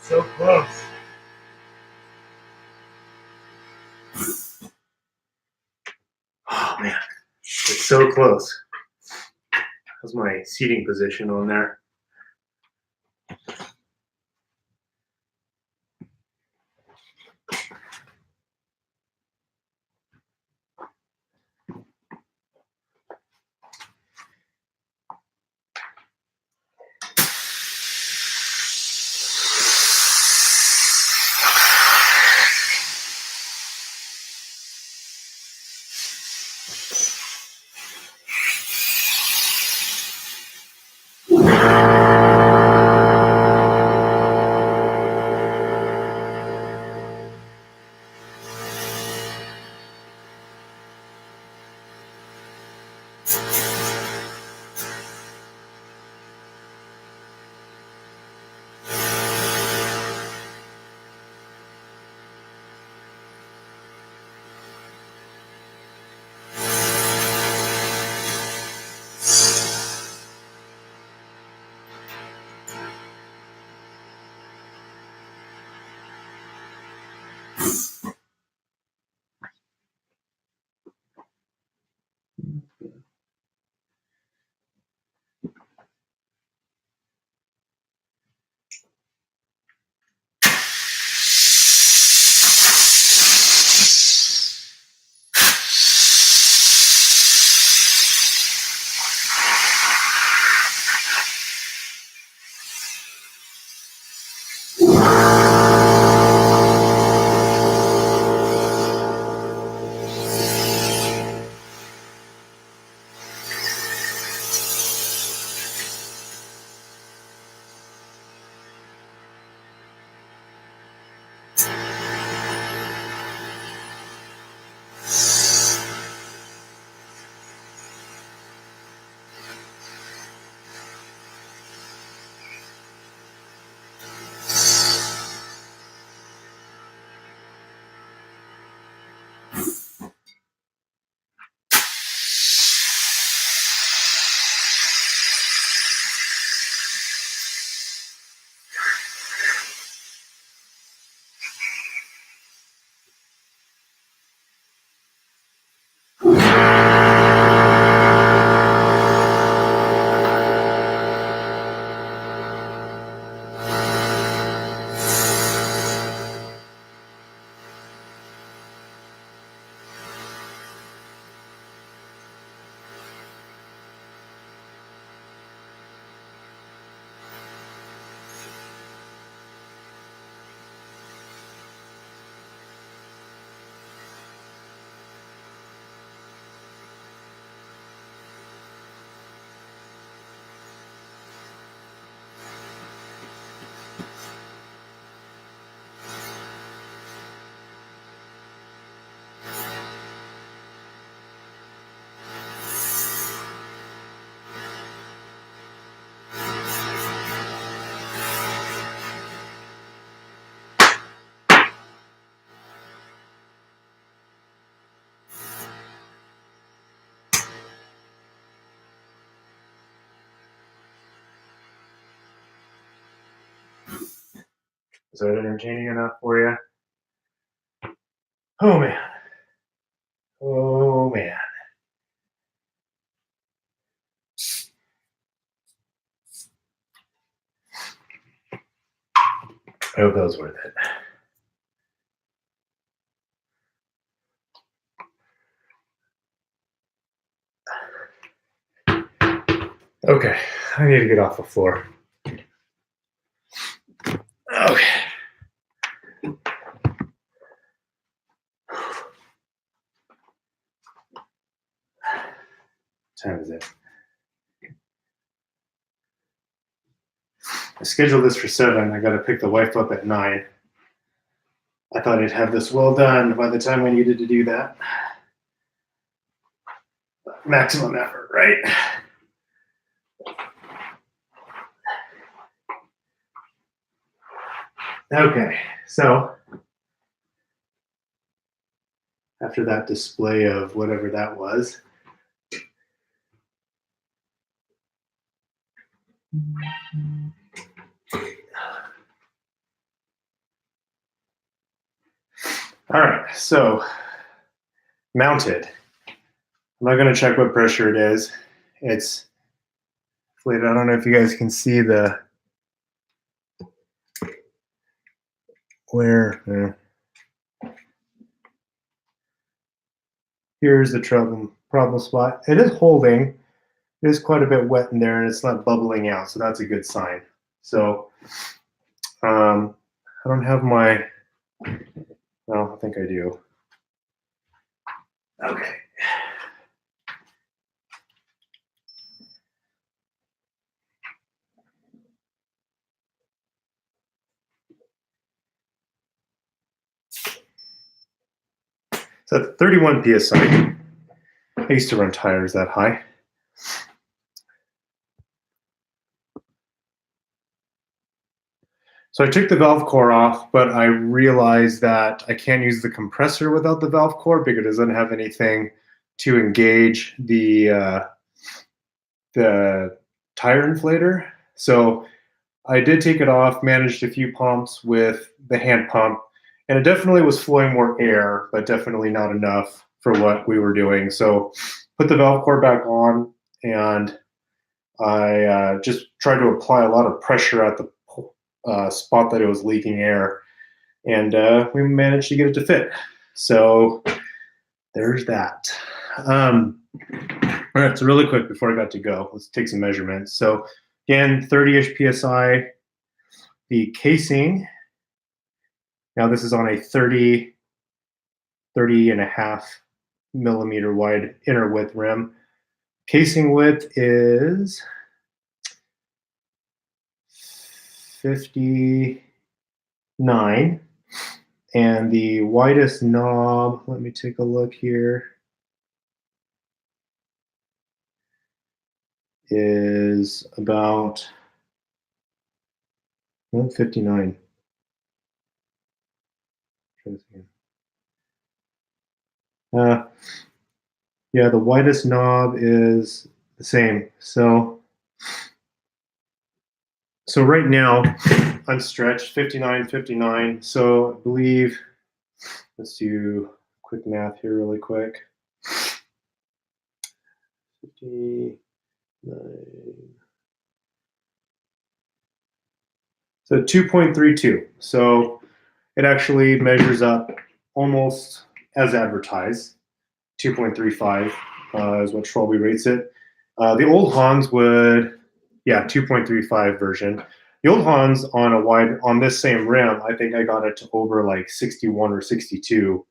So close. Oh man, it's so close. How's my seating position on there? Is that entertaining enough for you? Oh man. Oh man. I hope that was worth it. Okay, I need to get off the floor. Okay. What time is it? I scheduled this for 7. I got to pick the wife up at 9. I thought I'd have this well done by the time I needed to do that. Maximum effort, right? Okay, so after that display of whatever that was, all right, so mounted. I'm not going to check what pressure it is. It's, I don't know if you guys can see the, where, here's the problem spot. It is holding. It is quite a bit wet in there and it's not bubbling out, so that's a good sign. So I don't have my, well, I think I do. Okay. at 31 PSI. I used to run tires that high. So I took the valve core off, but I realized that I can't use the compressor without the valve core because it doesn't have anything to engage the tire inflator. So I did take it off, managed a few pumps with the hand pump, and it definitely was flowing more air, but definitely not enough for what we were doing. So put the valve core back on, and I just tried to apply a lot of pressure at the spot that it was leaking air, and we managed to get it to fit. So there's that. All right, so really quick before I got to go, let's take some measurements. So again, 30-ish PSI. The casing, now this is on a 30 and a half millimeter wide inner width rim. Casing width is 59, and the widest knob, let me take a look here, is about 59. Yeah, the widest knob is the same. So right now I'm stretched 59, 59. So I believe, let's do quick math here really quick. 59. So 2.32. So it actually measures up almost as advertised. 2.35 is what Schwalbe rates it. The old Hans would, 2.35 version. The old Hans on this same rim, I think I got it to over like 61 or 62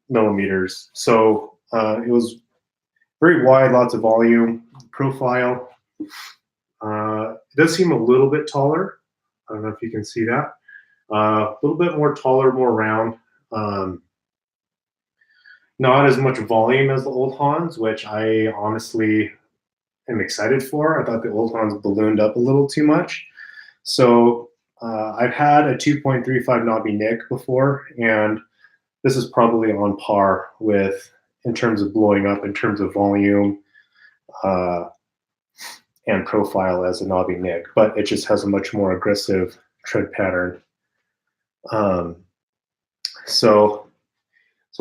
millimeters. So it was very wide, lots of volume, profile. It does seem a little bit taller. I don't know if you can see that. A little bit more taller, more round. Not as much volume as the old Hans, which I honestly am excited for. I thought the old Hans ballooned up a little too much. So I've had a 2.35 knobby Nick before, and this is probably on par with, in terms of blowing up, in terms of volume and profile as a knobby Nick, but it just has a much more aggressive tread pattern. So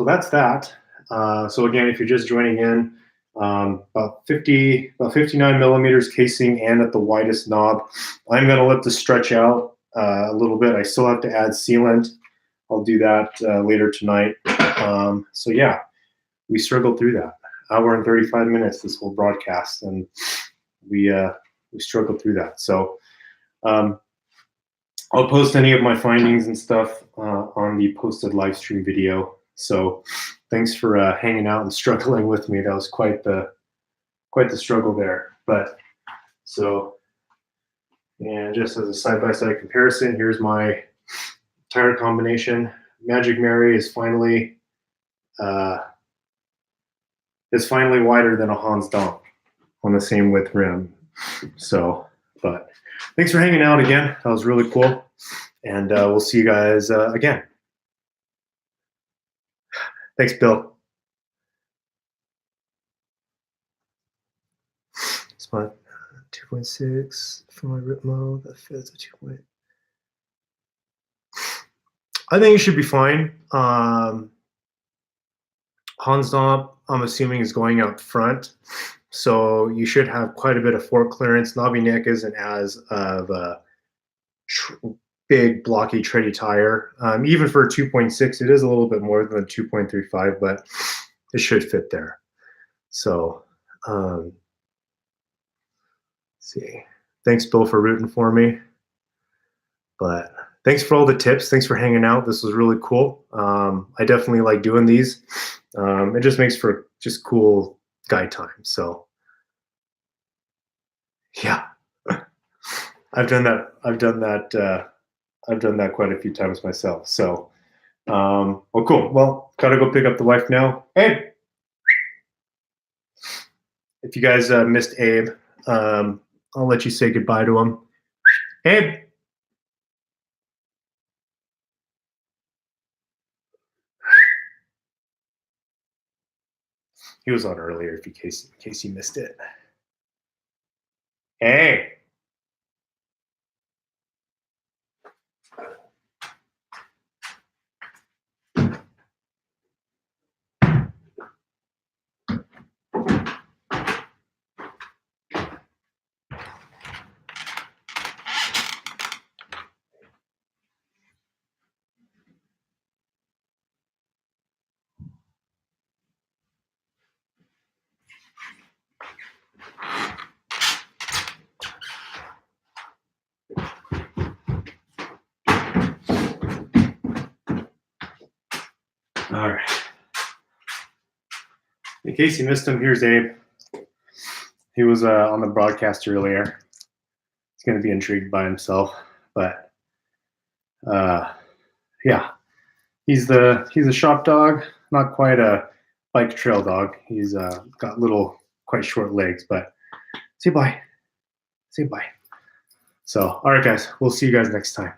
that's that. So again, if you're just joining in, about 59 millimeters casing and at the widest knob. I'm going to let this stretch out a little bit. I still have to add sealant. I'll do that later tonight. So yeah, we struggled through that. Hour and 35 minutes, this whole broadcast, and we struggled through that. So I'll post any of my findings and stuff on the posted live stream video. So thanks for hanging out and struggling with me. That was quite the struggle there. But so, and just as a side-by-side comparison, here's my tire combination. Magic Mary is finally wider than a Hans Donk on the same width rim. So, but thanks for hanging out again. That was really cool. And we'll see you guys again. Thanks, Bill. Spot 2.6 for my rip mode. The fifth of 2. I think it should be fine. Hans Donk, I'm assuming, is going out front, so you should have quite a bit of fork clearance. Knobby Nick isn't as of a big, blocky, tready tire. Even for a 2.6, it is a little bit more than a 2.35, but it should fit there. So, let's see. Thanks, Bill, for rooting for me. But thanks for all the tips. Thanks for hanging out. This was really cool. I definitely like doing these. It just makes for just cool guide time. So yeah, I've done that quite a few times myself. So Well, cool. Well, gotta go pick up the wife now. Abe, if you guys missed Abe, I'll let you say goodbye to him. Abe. He was on earlier, in case you missed it. Hey. All right. In case you missed him, here's Abe. He was on the broadcast earlier. He's going to be intrigued by himself, but yeah, he's a shop dog, not quite a bike trail dog. He's got little, quite short legs, but say bye. Say bye. So, all right, guys, we'll see you guys next time.